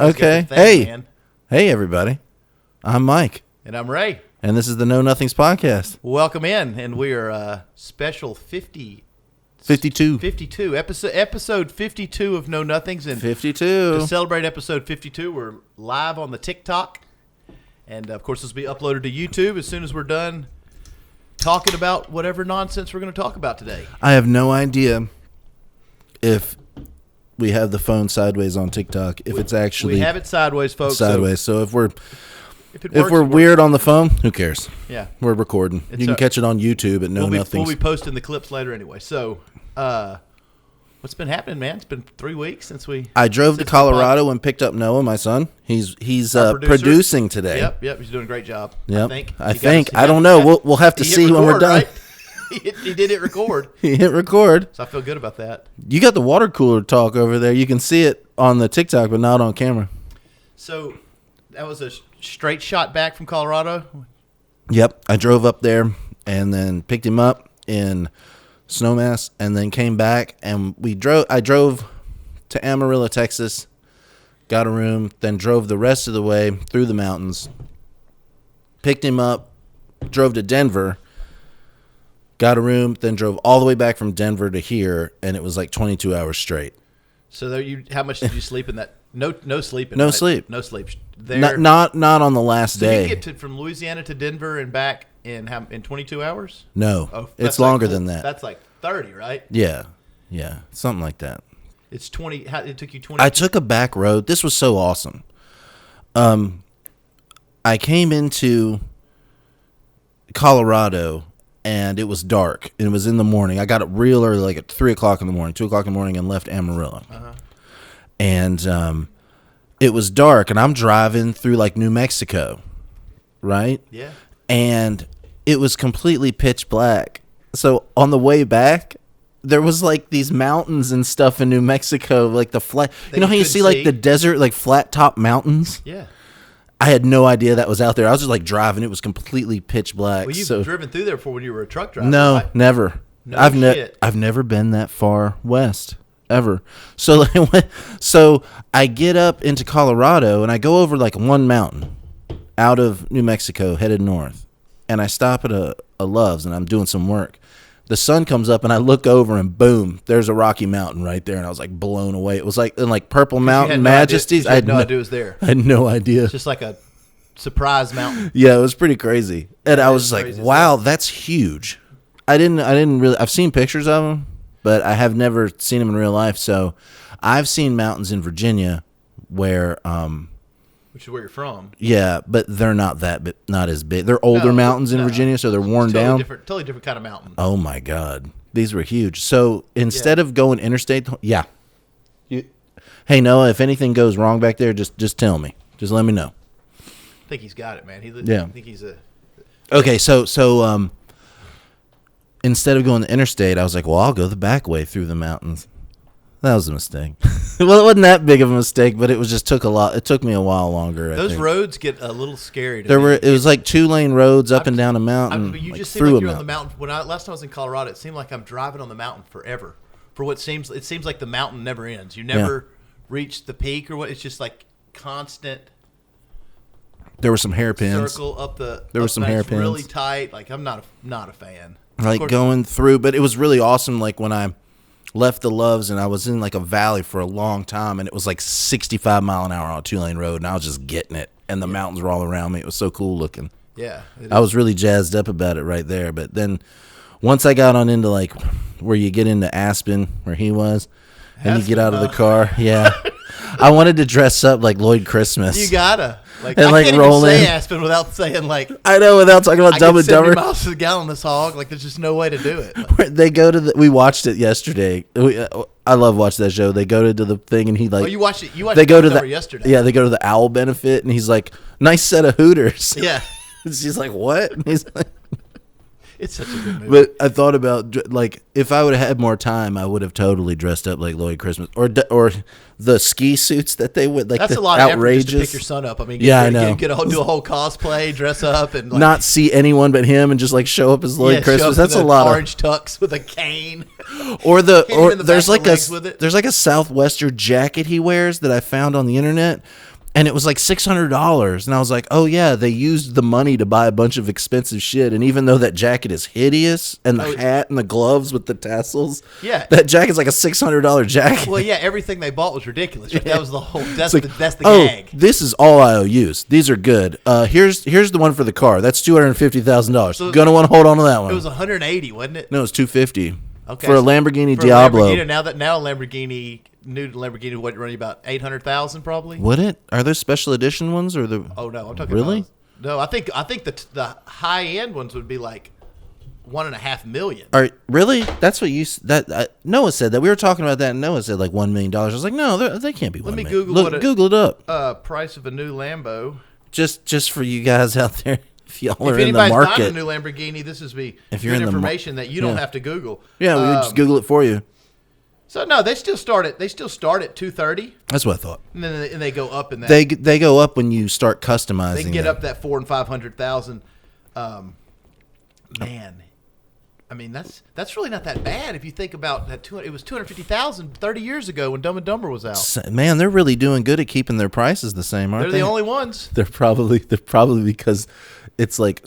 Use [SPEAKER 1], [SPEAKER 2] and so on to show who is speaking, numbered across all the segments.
[SPEAKER 1] Okay. Hey, everybody. I'm Mike.
[SPEAKER 2] And I'm Ray.
[SPEAKER 1] And this is the Know Nothings podcast.
[SPEAKER 2] Welcome in. And we are special
[SPEAKER 1] 52.
[SPEAKER 2] Episode 52 of Know Nothings. And
[SPEAKER 1] 52.
[SPEAKER 2] to celebrate episode 52, we're live on the TikTok. And, of course, this will be uploaded to YouTube as soon as we're done talking about whatever nonsense we're going to talk about today.
[SPEAKER 1] I have no idea if we have the phone sideways on TikTok. If it's actually...
[SPEAKER 2] We have it sideways, folks.
[SPEAKER 1] Sideways. So if we're
[SPEAKER 2] works,
[SPEAKER 1] weird on the phone, who cares?
[SPEAKER 2] Yeah.
[SPEAKER 1] We're recording. You can catch it on YouTube at Know Nothings.
[SPEAKER 2] We'll be posting the clips later anyway. So, what's been happening, man? It's been 3 weeks since
[SPEAKER 1] I drove to Colorado and picked up Noah, my son. He's producing today.
[SPEAKER 2] Yep. He's doing a great job.
[SPEAKER 1] Yep. I think. I don't know. We'll have to see when we're done.
[SPEAKER 2] Right? He did hit record.
[SPEAKER 1] He hit record.
[SPEAKER 2] So I feel good about that.
[SPEAKER 1] You got the water cooler talk over there. You can see it on the TikTok, but not on camera.
[SPEAKER 2] So that was a straight shot back from Colorado?
[SPEAKER 1] Yep. I drove up there and then picked him up in Snowmass and then came back and I drove to Amarillo, Texas, got a room, then drove the rest of the way through the mountains, picked him up, drove to Denver, got a room, then drove all the way back from Denver to here, and it was like 22 hours straight.
[SPEAKER 2] So how much did you sleep in that? No sleep.
[SPEAKER 1] No sleep.
[SPEAKER 2] No sleep.
[SPEAKER 1] Not on the last day.
[SPEAKER 2] So you get from Louisiana to Denver and back in 22 hours?
[SPEAKER 1] No, it's longer than that.
[SPEAKER 2] That's like 30, right?
[SPEAKER 1] Yeah, something like that.
[SPEAKER 2] It's 20. It took you 20.
[SPEAKER 1] I took a back road. This was so awesome. I came into Colorado and it was dark and it was in the morning. I got up real early, like at 3 o'clock in the morning, 2 o'clock in the morning, and left Amarillo. And it was dark and I'm driving through like New Mexico, right?
[SPEAKER 2] Yeah.
[SPEAKER 1] And it was completely pitch black. So on the way back, there was like these mountains and stuff in New Mexico, like the flat. You know how you see like the desert, like flat top mountains?
[SPEAKER 2] Yeah.
[SPEAKER 1] I had no idea that was out there. I was just like driving. It was completely pitch black.
[SPEAKER 2] Well, you've driven through there before when you were a truck driver.
[SPEAKER 1] No,
[SPEAKER 2] right?
[SPEAKER 1] Never.
[SPEAKER 2] No
[SPEAKER 1] I've never been that far west ever. So I get up into Colorado and I go over like one mountain out of New Mexico headed north. And I stop at a Love's and I'm doing some work. The sun comes up and I look over and boom, there's a Rocky Mountain right there. And I was like blown away. It was like in like Purple Mountain Majesties.
[SPEAKER 2] I had no idea it was there.
[SPEAKER 1] I had no idea.
[SPEAKER 2] It's just like a surprise mountain.
[SPEAKER 1] Yeah, it was pretty crazy. And I was like, wow, that's huge. I didn't really, I've seen pictures of them, but I have never seen them in real life. So I've seen mountains in Virginia where,
[SPEAKER 2] which is where you're from.
[SPEAKER 1] Yeah, but they're not as big. They're older mountains in Virginia, so they're worn down.
[SPEAKER 2] Totally different kind of mountain.
[SPEAKER 1] Oh my God, these were huge. So instead of going interstate, hey Noah, if anything goes wrong back there, just tell me. Just let me know.
[SPEAKER 2] I think he's got it, man.
[SPEAKER 1] Yeah.
[SPEAKER 2] I think he's a.
[SPEAKER 1] Okay, so instead of going the interstate, I was like, well, I'll go the back way through the mountains. That was a mistake. Well, it wasn't that big of a mistake, but it took me a while longer.
[SPEAKER 2] Those roads get a little scary.
[SPEAKER 1] It was like 2-lane roads up and down a mountain.
[SPEAKER 2] You just seem like you're on the mountain. Last time I was in Colorado, it seemed like I'm driving on the mountain forever. It seems like the mountain never ends. You never reach the peak or what. It's just like constant.
[SPEAKER 1] There were some hairpins.
[SPEAKER 2] Circle up the.
[SPEAKER 1] There were some hairpins.
[SPEAKER 2] Really tight. Like I'm not a fan.
[SPEAKER 1] Like going through, but it was really awesome. Like when I left the Loves and I was in like a valley for a long time and it was like 65 mile an hour on a 2-lane road and I was just getting it and the mountains were all around me. It was so cool looking.
[SPEAKER 2] Yeah.
[SPEAKER 1] I was really jazzed up about it right there. But then once I got on into like where you get into Aspen where he was and you get out of the car. Yeah. I wanted to dress up like Lloyd Christmas.
[SPEAKER 2] You gotta.
[SPEAKER 1] Like, and
[SPEAKER 2] I can't even say Aspen without saying like.
[SPEAKER 1] I know, without talking about Dumb and Dumber.
[SPEAKER 2] 70 miles to the gallon this hog. Like there's just no way to do it.
[SPEAKER 1] Like, we watched it yesterday. I love watching that show. They go to the thing and he like.
[SPEAKER 2] Oh, you watched it.
[SPEAKER 1] They go to
[SPEAKER 2] the yesterday.
[SPEAKER 1] Yeah, they go to the owl benefit and he's like, nice set of Hooters.
[SPEAKER 2] Yeah.
[SPEAKER 1] She's like, what? And he's like.
[SPEAKER 2] It's such a good movie.
[SPEAKER 1] But I thought about, like, if I would have had more time, I would have totally dressed up like Lloyd Christmas. Or the ski suits that they would, like,
[SPEAKER 2] that's
[SPEAKER 1] the
[SPEAKER 2] a lot
[SPEAKER 1] outrageous.
[SPEAKER 2] of effort just to pick your son up. I mean,
[SPEAKER 1] do a
[SPEAKER 2] whole cosplay, dress up. And like,
[SPEAKER 1] not see anyone but him and just, like, show up as Lloyd Christmas. That's a lot
[SPEAKER 2] orange tux with a cane.
[SPEAKER 1] Or there's like a Southwestern jacket he wears that I found on the internet. And it was like $600. And I was like, oh, yeah, they used the money to buy a bunch of expensive shit. And even though that jacket is hideous and the hat and the gloves with the tassels, that jacket's like a $600 jacket.
[SPEAKER 2] Well, yeah, everything they bought was ridiculous. That was the whole, that's the gag.
[SPEAKER 1] This is all IOUs. These are good. Here's the one for the car. That's $250,000. So gonna want to hold on to that one.
[SPEAKER 2] It was $180, wasn't it?
[SPEAKER 1] No, it was $250.
[SPEAKER 2] Okay,
[SPEAKER 1] for a Lamborghini Diablo.
[SPEAKER 2] Now a Lamborghini, new Lamborghini would run you about $800,000 probably.
[SPEAKER 1] Would it? Are those special edition ones or the?
[SPEAKER 2] Oh no, I'm talking
[SPEAKER 1] really?
[SPEAKER 2] About, no, I think the high end ones would be like $1.5 million.
[SPEAKER 1] All right, really? That's what you Noah said that. We were talking about that, and Noah said like $1 million. I was like, no, they can't be. Let me Google it
[SPEAKER 2] up. Price of a new Lambo.
[SPEAKER 1] Just for you guys out there. If y'all are
[SPEAKER 2] if
[SPEAKER 1] in the market,
[SPEAKER 2] buying a new Lamborghini, this is good information that you don't have to Google.
[SPEAKER 1] Yeah, we just Google it for you.
[SPEAKER 2] So no, they still start at $230.
[SPEAKER 1] That's what I thought.
[SPEAKER 2] And then they go up in that.
[SPEAKER 1] They go up when you start customizing.
[SPEAKER 2] They can get up that $400,000 and $500,000. Man, I mean that's really not that bad if you think about that. It was $250,000 30 years ago when Dumb and Dumber was out.
[SPEAKER 1] Man, they're really doing good at keeping their prices the same, aren't they?
[SPEAKER 2] They're the only ones.
[SPEAKER 1] They're probably because it's like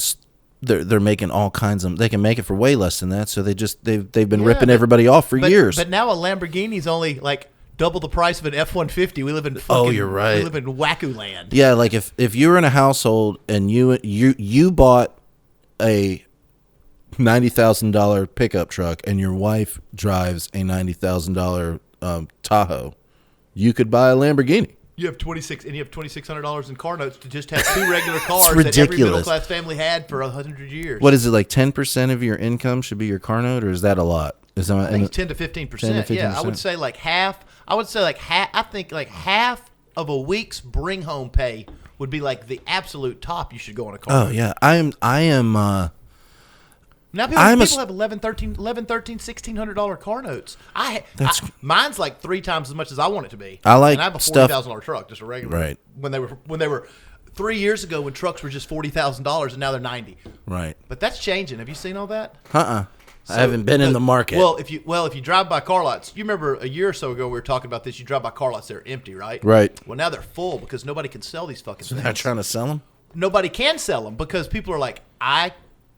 [SPEAKER 1] they're making all kinds of. They can make it for way less than that, so they've been ripping everybody off for years.
[SPEAKER 2] But now a Lamborghini's only like double the price of an F-150. We live in
[SPEAKER 1] you're right.
[SPEAKER 2] We live in wacko land.
[SPEAKER 1] Yeah, like if you were in a household and you bought a $90,000 pickup truck and your wife drives a $90,000 Tahoe, you could buy a Lamborghini.
[SPEAKER 2] You have $2,600 in car notes to just have two regular cars that every middle class family had for 100 years.
[SPEAKER 1] What is it, like 10% of your income should be your car note, or is that a lot?
[SPEAKER 2] I think 10 to 15%. Yeah, I would say like half. I think like half of a week's bring home pay would be like the absolute top you should go on a car.
[SPEAKER 1] Oh yeah, I am.
[SPEAKER 2] Now people have $11, $13, $1,600 car notes. Mine's like 3 times as much as I want it to be.
[SPEAKER 1] I like
[SPEAKER 2] and I have a $40,000 truck, just a regular.
[SPEAKER 1] Right.
[SPEAKER 2] When they were 3 years ago when trucks were just $40,000 and now they're $90,000.
[SPEAKER 1] Right.
[SPEAKER 2] But that's changing. Have you seen all that?
[SPEAKER 1] I haven't been in the market.
[SPEAKER 2] Well, if you drive by car lots, you remember a year or so ago we were talking about this. You drive by car lots, they're empty, right?
[SPEAKER 1] Right.
[SPEAKER 2] Well, now they're full because nobody can sell these fucking things.
[SPEAKER 1] They're not trying to sell them.
[SPEAKER 2] Nobody can sell them because people are like, I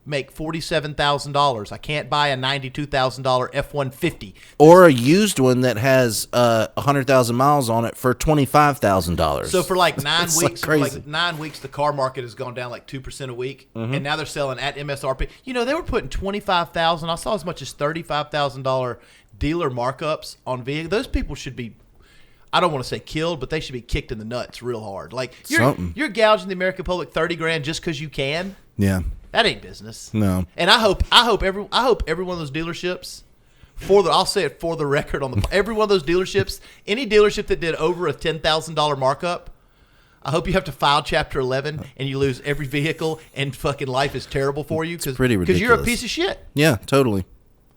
[SPEAKER 2] make $47,000. I can't buy a $92,000 F-150
[SPEAKER 1] or a used one that has 100,000 miles on it for $25,000.
[SPEAKER 2] So for like 9 weeks,
[SPEAKER 1] the
[SPEAKER 2] car market has gone down like 2% a week, and now they're selling at MSRP. You know, they were putting $25,000. I saw as much as $35,000 dealer markups on vehicles. Those people should be, I don't want to say killed, but they should be kicked in the nuts real hard. Like you're gouging the American public $30,000 just because you can.
[SPEAKER 1] Yeah.
[SPEAKER 2] That ain't business.
[SPEAKER 1] No.
[SPEAKER 2] And I hope every one of those dealerships, I'll say it for the record every one of those dealerships, any dealership that did over a $10,000 markup, I hope you have to file Chapter 11 and you lose every vehicle and fucking life is terrible for you
[SPEAKER 1] because
[SPEAKER 2] you're a piece of shit.
[SPEAKER 1] Yeah, totally.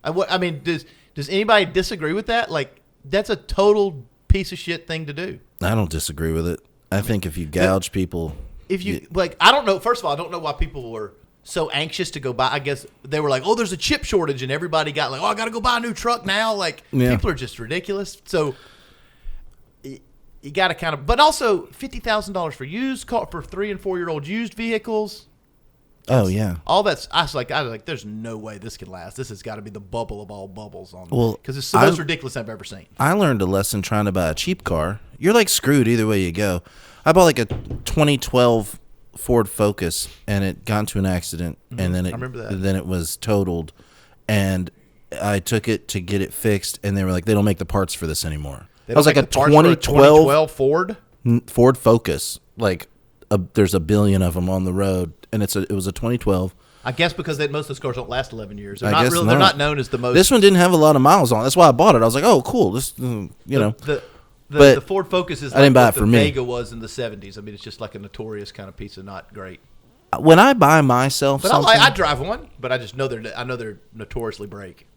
[SPEAKER 2] I mean, does anybody disagree with that? Like, that's a total piece of shit thing to do.
[SPEAKER 1] I don't disagree with it. I think if you gouge people,
[SPEAKER 2] I don't know. First of all, I don't know why people were so anxious to go buy. I guess they were like, oh, there's a chip shortage, and everybody got like, oh, I got to go buy a new truck now. Like, people are just ridiculous. So you got to kind of, but also $50,000 for used car for 3 and 4 year old used vehicles.
[SPEAKER 1] Oh yeah,
[SPEAKER 2] all that's. I was like, there's no way this can last. This has got to be the bubble of all bubbles on.
[SPEAKER 1] Well,
[SPEAKER 2] because it's the most ridiculous I've ever seen.
[SPEAKER 1] I learned a lesson trying to buy a cheap car. You're like screwed either way you go. I bought like a 2012 Ford Focus, and it got into an accident, and then
[SPEAKER 2] I remember that.
[SPEAKER 1] Then it was totaled, and I took it to get it fixed, and they were like, they don't make the parts for this anymore. It was like a 2012 Ford Focus. Like there's a billion of them on the road, and it was a 2012.
[SPEAKER 2] I guess because most of those cars don't last 11 years.
[SPEAKER 1] They're
[SPEAKER 2] not known as the most.
[SPEAKER 1] This one didn't have a lot of miles on it. That's why I bought it. I was like, oh, cool. This,
[SPEAKER 2] The Ford Focus is like what the
[SPEAKER 1] Vega
[SPEAKER 2] was in the 70s. I mean, it's just like a notorious kind of piece of not great.
[SPEAKER 1] When I buy myself something,
[SPEAKER 2] I drive one, but I just know they're notoriously break.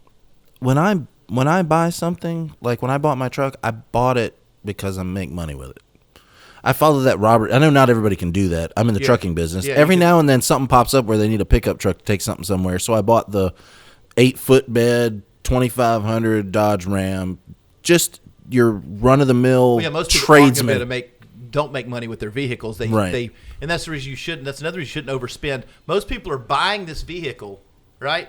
[SPEAKER 1] When I buy something, like when I bought my truck, I bought it because I make money with it. I follow that Robert. I know not everybody can do that. I'm in the trucking business. Yeah, every now and then something pops up where they need a pickup truck to take something somewhere. So I bought the 8-foot bed 2500 Dodge Ram. Just your run-of-the-mill
[SPEAKER 2] most people
[SPEAKER 1] tradesman.
[SPEAKER 2] to make don't make money with their vehicles. And that's the reason you shouldn't. That's another reason you shouldn't overspend. Most people are buying this vehicle, right?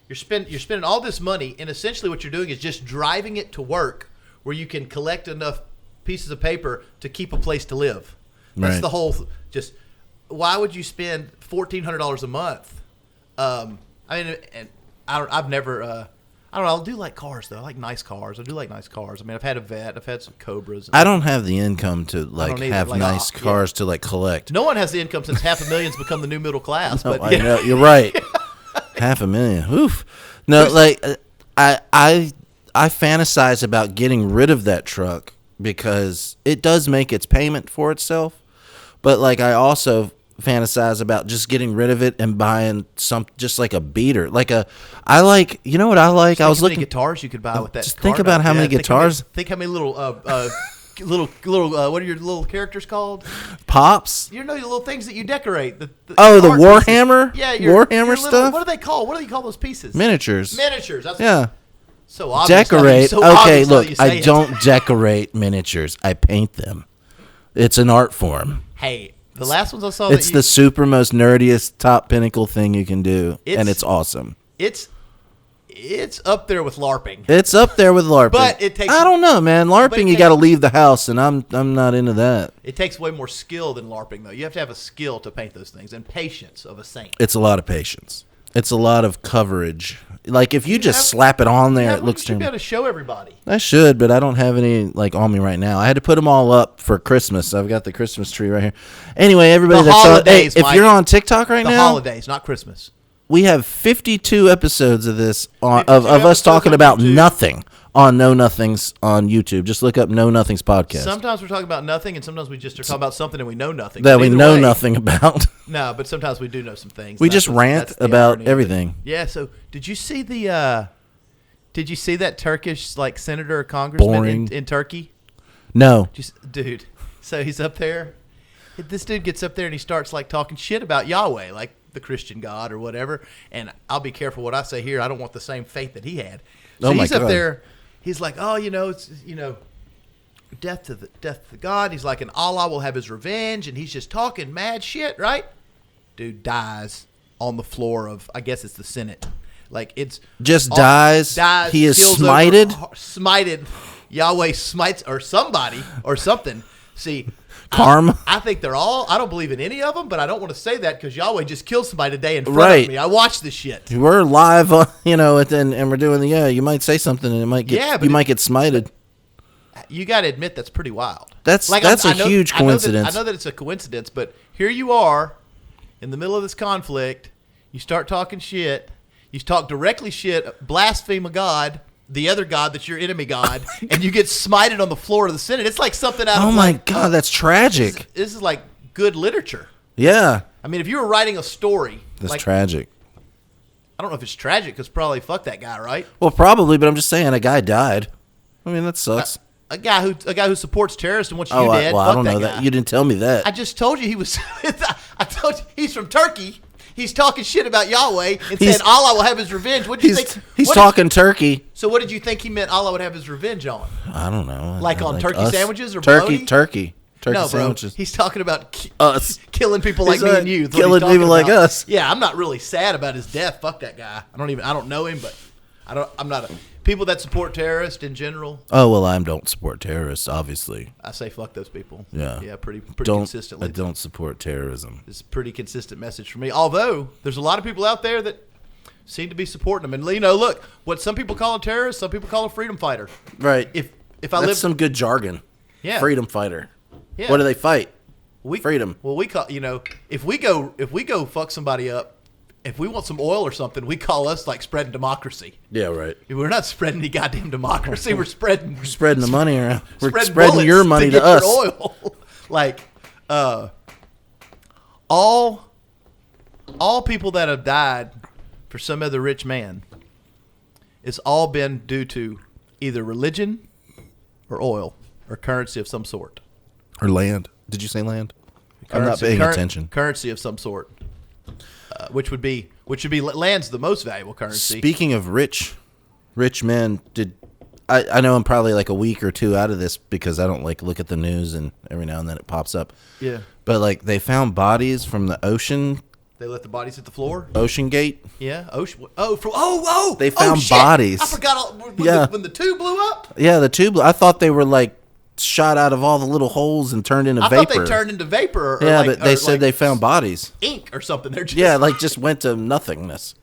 [SPEAKER 2] You're spending all this money, and essentially what you're doing is just driving it to work, where you can collect enough pieces of paper to keep a place to live. That's the whole. Just why would you spend $1,400 a month? I mean, and I've never. I don't know. I do like cars though. I like nice cars. I do like nice cars. I mean, I've had a Vet. I've had some Cobras.
[SPEAKER 1] I don't have the income to have nice cars to collect.
[SPEAKER 2] No one has the income since $500,000's become the new middle class.
[SPEAKER 1] No,
[SPEAKER 2] but
[SPEAKER 1] I know you're right. $500,000. Oof. No, I fantasize about getting rid of that truck because it does make its payment for itself. But I also fantasize about just getting rid of it and buying just like a beater. You know what I like? I was looking
[SPEAKER 2] at guitars you could buy with that.
[SPEAKER 1] Just think about how many guitars.
[SPEAKER 2] Think how many little what are your little characters called?
[SPEAKER 1] Pops.
[SPEAKER 2] You know, the little things that you decorate. The
[SPEAKER 1] Warhammer.
[SPEAKER 2] Pieces. Yeah,
[SPEAKER 1] Warhammer stuff.
[SPEAKER 2] What are they called? What do you call those pieces?
[SPEAKER 1] Miniatures.
[SPEAKER 2] Yeah. So obvious.
[SPEAKER 1] Decorate. Look, I don't decorate miniatures. I paint them. It's an art form.
[SPEAKER 2] Hey, the last ones I saw.
[SPEAKER 1] It's the super most nerdiest top pinnacle thing you can do, and it's awesome.
[SPEAKER 2] It's up there with LARPing.
[SPEAKER 1] But it takes. I don't know, man. LARPing, you got to leave the house, and I'm not into that.
[SPEAKER 2] It takes way more skill than LARPing, though. You have to have a skill to paint those things, and patience of a saint.
[SPEAKER 1] It's a lot of patience. It's a lot of coverage. If you just slap it on there, it looks.
[SPEAKER 2] You should be able to show everybody.
[SPEAKER 1] I should, but I don't have any on me right now. I had to put them all up for Christmas. I've got the Christmas tree right here. Anyway, everybody if you're on TikTok right now,
[SPEAKER 2] the holidays, not Christmas.
[SPEAKER 1] We have 52 episodes of this of us talking about nothing on Know Nothings on YouTube. Just look up Know Nothings podcast.
[SPEAKER 2] Sometimes we're talking about nothing, and sometimes we just are talking about something and we know nothing.
[SPEAKER 1] That we know nothing about.
[SPEAKER 2] No, but sometimes we do know some things.
[SPEAKER 1] We just rant about everything.
[SPEAKER 2] Yeah. So, did you see that Turkish senator or congressman in Turkey?
[SPEAKER 1] No.
[SPEAKER 2] Dude. So he's up there. This dude gets up there and he starts talking shit about Yahweh, the Christian God or whatever. And I'll be careful what I say here. I don't want the same faith that he had. So he's up there. He's like, oh, it's death to the God. He's like, and Allah will have his revenge. And he's just talking mad shit, right? Dude dies on the floor of, I guess it's the Senate. It's
[SPEAKER 1] just dies. He is smited.
[SPEAKER 2] Smited. Yahweh smites or somebody or something. See,
[SPEAKER 1] karma.
[SPEAKER 2] I think they're all. I don't believe in any of them, but I don't want to say that because Yahweh just killed somebody today in front of me. I watched this shit.
[SPEAKER 1] We're live, and we're doing you might say something and it might get might get smited.
[SPEAKER 2] You got to admit that's pretty wild.
[SPEAKER 1] That's a huge coincidence.
[SPEAKER 2] I know that it's a coincidence, but here you are in the middle of this conflict. You start talking shit. You talk directly shit, blaspheme a God. The other God that's your enemy God, and you get smited on the floor of the Senate. It's like something out of
[SPEAKER 1] my God, that's tragic.
[SPEAKER 2] This is like good literature.
[SPEAKER 1] Yeah.
[SPEAKER 2] I mean, if you were writing a story.
[SPEAKER 1] That's tragic.
[SPEAKER 2] I don't know if it's tragic because probably fuck that guy, right?
[SPEAKER 1] Well, probably, but I'm just saying a guy died. I mean, that sucks.
[SPEAKER 2] A guy who supports terrorists and wants you dead.
[SPEAKER 1] I don't know that. You didn't tell me that.
[SPEAKER 2] I just told you he was. I told you he's from Turkey. He's talking shit about Yahweh and saying Allah will have his revenge. What do you think?
[SPEAKER 1] He's talking turkey.
[SPEAKER 2] So what did you think he meant Allah would have his revenge on?
[SPEAKER 1] I don't know.
[SPEAKER 2] On turkey sandwiches or
[SPEAKER 1] turkey
[SPEAKER 2] Bro,
[SPEAKER 1] sandwiches.
[SPEAKER 2] he's talking about
[SPEAKER 1] us
[SPEAKER 2] killing people like me and you.
[SPEAKER 1] Killing people like us.
[SPEAKER 2] Yeah, I'm not really sad about his death. Fuck that guy. I don't know him, but I'm not people that support terrorists in general.
[SPEAKER 1] Oh well, I don't support terrorists. Obviously,
[SPEAKER 2] I say fuck those people.
[SPEAKER 1] Yeah,
[SPEAKER 2] pretty consistently.
[SPEAKER 1] I don't support terrorism.
[SPEAKER 2] It's a pretty consistent message for me. Although there's a lot of people out there that seem to be supporting them, and look, what some people call a terrorist, some people call a freedom fighter.
[SPEAKER 1] Right.
[SPEAKER 2] If
[SPEAKER 1] that's some good jargon.
[SPEAKER 2] Yeah.
[SPEAKER 1] Freedom fighter.
[SPEAKER 2] Yeah.
[SPEAKER 1] What do they fight? Freedom.
[SPEAKER 2] Well, we call if we go fuck somebody up. If we want some oil or something, we call us spreading democracy.
[SPEAKER 1] Yeah, right.
[SPEAKER 2] We're not spreading any goddamn democracy. We're spreading
[SPEAKER 1] the money around. We're spreading your money to us.
[SPEAKER 2] Oil. All people that have died for some other rich man, it's all been due to either religion or oil or currency of some sort.
[SPEAKER 1] Or land. Did you say land? I'm not paying attention.
[SPEAKER 2] Currency of some sort. Which would be land's the most valuable currency.
[SPEAKER 1] Speaking of rich men, I know I'm probably like a week or two out of this because I don't like look at the news and every now and then it pops up.
[SPEAKER 2] Yeah.
[SPEAKER 1] But like they found bodies from the ocean.
[SPEAKER 2] They left the bodies at the floor.
[SPEAKER 1] Ocean Gate.
[SPEAKER 2] Yeah. Ocean. Oh.
[SPEAKER 1] They found
[SPEAKER 2] shit.
[SPEAKER 1] bodies.
[SPEAKER 2] I forgot when the tube blew up.
[SPEAKER 1] Yeah, the tube. I thought they were like shot out of all the little holes and turned into vapor.
[SPEAKER 2] I thought they turned into vapor.
[SPEAKER 1] But they said they found bodies.
[SPEAKER 2] Ink or something. They're just
[SPEAKER 1] like just went to nothingness.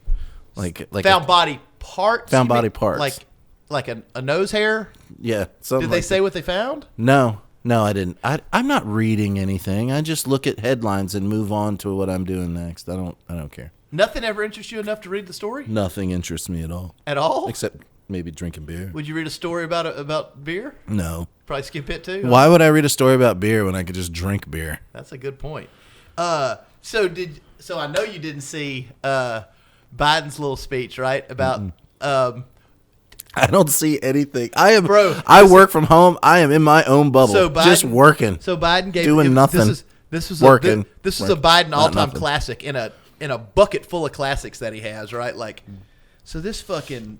[SPEAKER 1] Like
[SPEAKER 2] found body parts.
[SPEAKER 1] Found body parts.
[SPEAKER 2] Like a nose hair.
[SPEAKER 1] Yeah.
[SPEAKER 2] Did they say what they found?
[SPEAKER 1] No, I didn't. I'm not reading anything. I just look at headlines and move on to what I'm doing next. I don't care.
[SPEAKER 2] Nothing ever interests you enough to read the story?
[SPEAKER 1] Nothing interests me at all.
[SPEAKER 2] At all?
[SPEAKER 1] Except maybe drinking beer.
[SPEAKER 2] Would you read a story about bear?
[SPEAKER 1] No.
[SPEAKER 2] Probably skip it too.
[SPEAKER 1] Why would I read a story about beer when I could just drink beer?
[SPEAKER 2] That's a good point. So I know you didn't see Biden's little speech, right? About
[SPEAKER 1] I don't see anything. I work from home. I am in my own bubble,
[SPEAKER 2] so Biden,
[SPEAKER 1] just working.
[SPEAKER 2] So Biden
[SPEAKER 1] doing nothing.
[SPEAKER 2] This was
[SPEAKER 1] working.
[SPEAKER 2] This is a Biden all-time
[SPEAKER 1] nothing.
[SPEAKER 2] classic in a bucket full of classics that he has, right? Like, so this fucking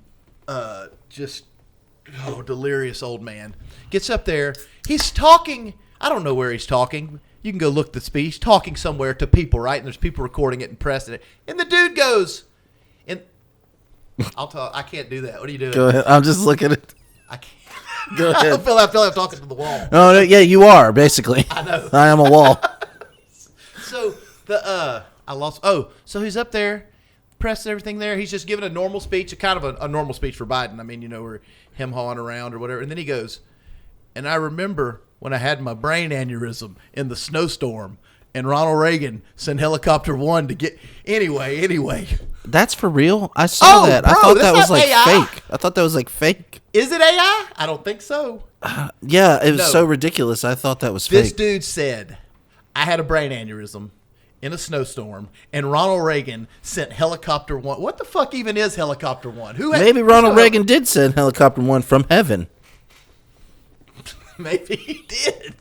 [SPEAKER 2] delirious old man gets up there. He's talking. I don't know where he's talking. You can go look at the speech. Talking somewhere to people, right? And there's people recording it and pressing it. And the dude goes, and I'll talk. I can't do that. What are you doing?
[SPEAKER 1] Go ahead. I'm just looking at it.
[SPEAKER 2] I can't.
[SPEAKER 1] Go ahead.
[SPEAKER 2] I feel like I'm talking to the wall.
[SPEAKER 1] Oh, yeah, you are, basically.
[SPEAKER 2] I know.
[SPEAKER 1] I am a wall.
[SPEAKER 2] So I lost. Oh, so he's up there, press and everything there. He's just giving a normal speech, a normal speech for Biden. I mean, where him hawing around or whatever. And then he goes, and I remember when I had my brain aneurysm in the snowstorm, and Ronald Reagan sent Helicopter 1 to get. Anyway.
[SPEAKER 1] That's for real? I saw that.
[SPEAKER 2] Bro,
[SPEAKER 1] I thought that was like
[SPEAKER 2] AI.
[SPEAKER 1] fake. I thought that was like fake.
[SPEAKER 2] Is it AI? I don't think so.
[SPEAKER 1] Yeah, it was so ridiculous. I thought that was fake.
[SPEAKER 2] This dude said, I had a brain aneurysm in a snowstorm, and Ronald Reagan sent Helicopter 1. What the fuck even is Helicopter 1?
[SPEAKER 1] Maybe Ronald Reagan did send Helicopter 1 from heaven.
[SPEAKER 2] Maybe he did.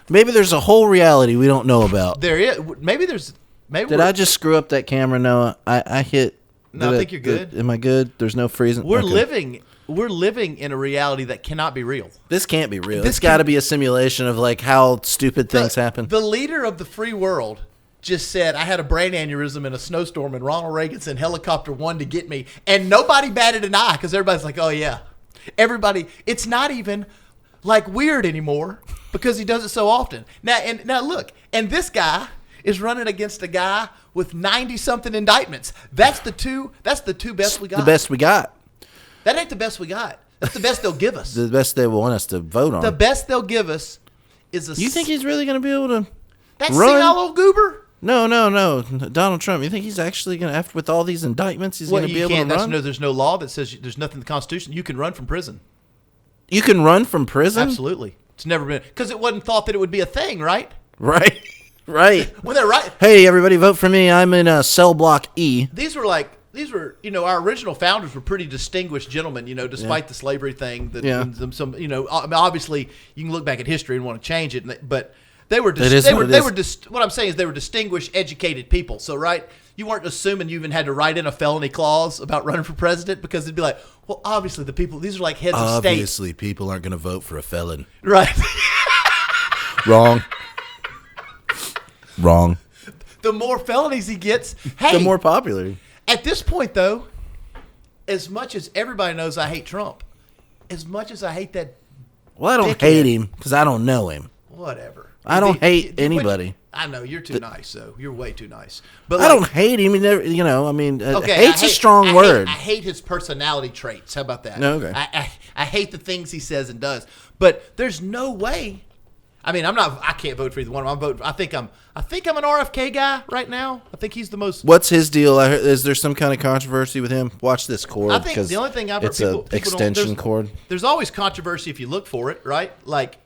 [SPEAKER 1] Maybe there's a whole reality we don't know about.
[SPEAKER 2] There is. Maybe
[SPEAKER 1] did I just screw up that camera, Noah? I hit.
[SPEAKER 2] No, I think you're good.
[SPEAKER 1] Am I good? There's no freezing.
[SPEAKER 2] We're living in a reality that cannot be real.
[SPEAKER 1] This can't be real. It's got to be a simulation of like how stupid things happen.
[SPEAKER 2] The leader of the free world just said, I had a brain aneurysm in a snowstorm, and Ronald Reagan sent Helicopter 1 to get me, and nobody batted an eye because everybody's like, oh yeah. Everybody, it's not even like weird anymore because he does it so often. Now look, and this guy is running against a guy with 90-something indictments. That's the two best we got.
[SPEAKER 1] The best we got.
[SPEAKER 2] That ain't the best we got. That's the best they'll give us.
[SPEAKER 1] The best they want us to vote on.
[SPEAKER 2] The best they'll give us is a.
[SPEAKER 1] You think he's really going to be able to
[SPEAKER 2] that
[SPEAKER 1] run?
[SPEAKER 2] senile old goober?
[SPEAKER 1] No. Donald Trump. You think he's actually going to, after with all these indictments, he's going to be able to run?
[SPEAKER 2] There's no law that says there's nothing in the Constitution. You can run from prison.
[SPEAKER 1] You can run from prison?
[SPEAKER 2] Absolutely. It's never been because it wasn't thought that it would be a thing, right?
[SPEAKER 1] Right.
[SPEAKER 2] Well, they're right.
[SPEAKER 1] Hey, everybody, vote for me. I'm in cell block E.
[SPEAKER 2] These were our original founders were pretty distinguished gentlemen, despite the slavery thing. Obviously you can look back at history and want to change it, but what I'm saying is they were distinguished, educated people. So, right, you weren't assuming you even had to write in a felony clause about running for president because it'd be like, well, obviously these are like heads of state.
[SPEAKER 1] Obviously, people aren't going to vote for a felon.
[SPEAKER 2] Right.
[SPEAKER 1] Wrong.
[SPEAKER 2] The more felonies he gets,
[SPEAKER 1] the more popular.
[SPEAKER 2] At this point, though, as much as everybody knows I hate Trump, as much as I hate that.
[SPEAKER 1] Well, I don't hate him because I don't know him.
[SPEAKER 2] Whatever.
[SPEAKER 1] I don't hate anybody.
[SPEAKER 2] I know you're too nice, though. You're way too nice. But
[SPEAKER 1] I don't hate him. Hate's a strong word.
[SPEAKER 2] I hate his personality traits. How about that?
[SPEAKER 1] No, okay.
[SPEAKER 2] I hate the things he says and does. But there's no way. I mean, I can't vote for either one of them. I think I'm an RFK guy right now. I think he's the most.
[SPEAKER 1] What's his deal? Is there some kind of controversy with him? Watch this cord.
[SPEAKER 2] I think the only thing I've heard
[SPEAKER 1] it's an extension cord.
[SPEAKER 2] There's always controversy if you look for it, right? Like,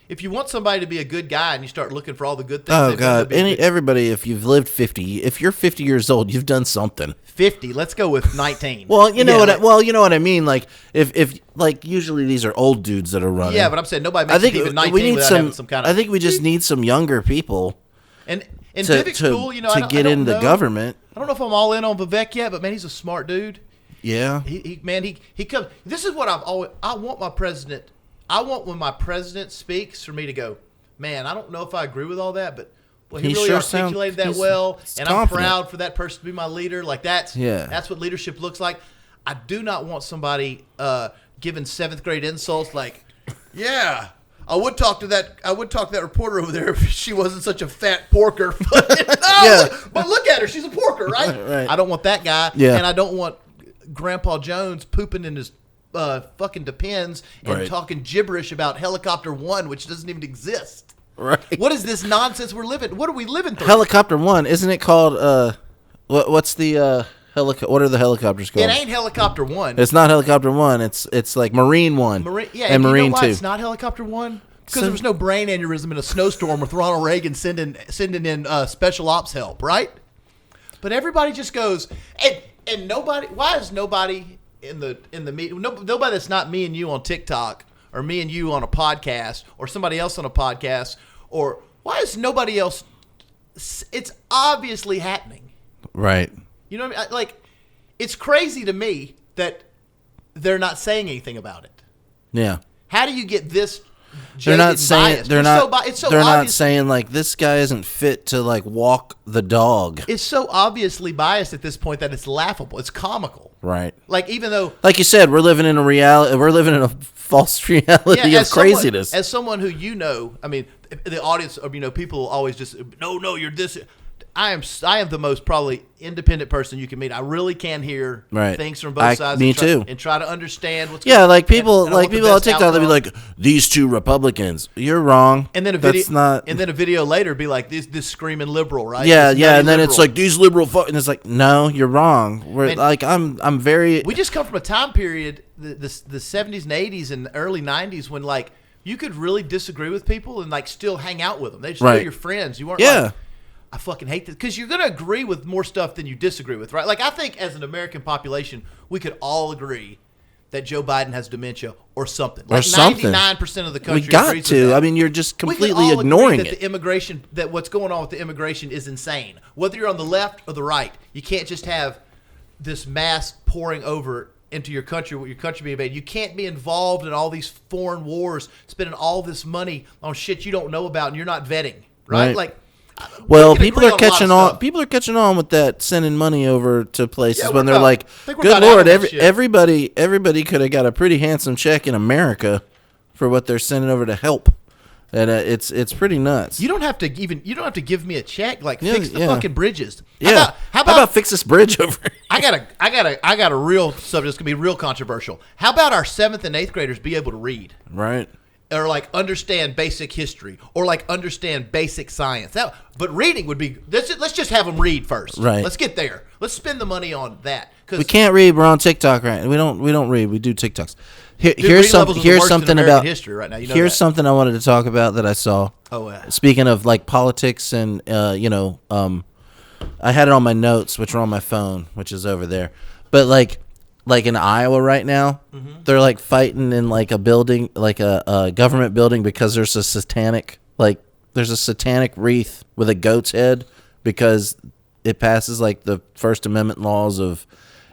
[SPEAKER 2] if you want somebody to be a good guy and you start looking for all the good things.
[SPEAKER 1] Oh God! Everybody, if you've lived 50, if you're 50 years old, you've done something.
[SPEAKER 2] 50. Let's go with 19.
[SPEAKER 1] Well, you know what I mean. Like if usually these are old dudes that are running.
[SPEAKER 2] Yeah, but I'm saying nobody makes it even 19 without having some kind of.
[SPEAKER 1] I think we just need some younger people.
[SPEAKER 2] And Vivek's cool,
[SPEAKER 1] to get into government.
[SPEAKER 2] I don't know if I'm all in on Vivek yet, but man, he's a smart dude.
[SPEAKER 1] Yeah.
[SPEAKER 2] He comes. This is what I want my president. I want when my president speaks for me to go, man, I don't know if I agree with all that, but well, he really
[SPEAKER 1] sure
[SPEAKER 2] articulated that well, and
[SPEAKER 1] confident.
[SPEAKER 2] I'm proud for that person to be my leader. Like that's what leadership looks like. I do not want somebody giving 7th grade insults like, yeah. I would talk to that reporter over there if she wasn't such a fat porker. But look at her; she's a porker, right?
[SPEAKER 1] Right.
[SPEAKER 2] I don't want that guy, and I don't want Grandpa Jones pooping in his fucking Depends and talking gibberish about Helicopter One, which doesn't even exist.
[SPEAKER 1] Right?
[SPEAKER 2] What is this nonsense we're living? What are we living through?
[SPEAKER 1] Helicopter One, isn't it called? What's the what are the helicopters called?
[SPEAKER 2] It ain't Helicopter One.
[SPEAKER 1] It's not Helicopter One. It's like Marine One. And Marine
[SPEAKER 2] you know why
[SPEAKER 1] 2.
[SPEAKER 2] it's not Helicopter One? Because there was no brain aneurysm in a snowstorm with Ronald Reagan sending in special ops help, right? But everybody just goes and nobody. Why is nobody in the meeting? Nobody that's not me and you on TikTok or me and you on a podcast or somebody else on a podcast, or why is nobody else? It's obviously happening,
[SPEAKER 1] right?
[SPEAKER 2] You know what I mean? Like, it's crazy to me that they're not saying anything about it.
[SPEAKER 1] Yeah.
[SPEAKER 2] How do you get this?
[SPEAKER 1] They're not saying
[SPEAKER 2] biased?
[SPEAKER 1] they're not. They're not
[SPEAKER 2] obvious.
[SPEAKER 1] saying like this guy isn't fit to like walk the dog.
[SPEAKER 2] It's so obviously biased at this point that it's laughable. It's comical.
[SPEAKER 1] Right.
[SPEAKER 2] Like, even though,
[SPEAKER 1] like you said, we're living in a reality. We're living in a false reality of craziness.
[SPEAKER 2] As someone who I mean, the audience, people always just no, you're this. I am the most probably independent person you can meet. I really can hear things from both sides.
[SPEAKER 1] Me too.
[SPEAKER 2] And try to understand what's going on.
[SPEAKER 1] Like people on TikTok, they'll be like, "These two Republicans." You're wrong.
[SPEAKER 2] And then a video later, be like, "This screaming liberal, right?"
[SPEAKER 1] Yeah, and then it's like these liberal, and it's like, no, you're wrong. I'm very.
[SPEAKER 2] We just come from a time period, the 70s and 80s and early 90s, when like you could really disagree with people and like still hang out with them. They still your friends. You weren't like, I fucking hate this, because you're going to agree with more stuff than you disagree with, right? Like, I think as an American population, we could all agree that Joe Biden has dementia or something. Like 99% of the country
[SPEAKER 1] we got
[SPEAKER 2] agrees
[SPEAKER 1] to.
[SPEAKER 2] with that.
[SPEAKER 1] I mean, you're just completely
[SPEAKER 2] we can all
[SPEAKER 1] ignoring
[SPEAKER 2] agree
[SPEAKER 1] it.
[SPEAKER 2] That what's going on with the immigration is insane. Whether you're on the left or the right, you can't just have this mass pouring over into your country, what your country being invaded. You can't be involved in all these foreign wars, spending all this money on shit you don't know about and you're not vetting, right? Like,
[SPEAKER 1] well, people are catching on. People are catching on with that, sending money over to places when they're like, "Good Lord, everybody could have got a pretty handsome check in America for what they're sending over to help." And it's pretty nuts.
[SPEAKER 2] You don't have to give me a check. Like, fix the fucking bridges.
[SPEAKER 1] How about fix this bridge over?
[SPEAKER 2] I got a real subject that's gonna be real controversial. How about our 7th and 8th graders be able to read?
[SPEAKER 1] Right.
[SPEAKER 2] Or like understand basic history, or like understand basic science. But reading would be. Let's just have them read first.
[SPEAKER 1] Right.
[SPEAKER 2] Let's get there. Let's spend the money on that.
[SPEAKER 1] We can't read. We're on TikTok, right? We don't read. We do TikToks. Here's something about
[SPEAKER 2] history right now. You know
[SPEAKER 1] here's something I wanted to talk about that I saw.
[SPEAKER 2] Oh, yeah.
[SPEAKER 1] Speaking of like politics and I had it on my notes, which are on my phone, which is over there. But like in Iowa right now, they're like fighting in like a building, like a government building, because there's a satanic wreath with a goat's head, because it passes like the First Amendment laws of,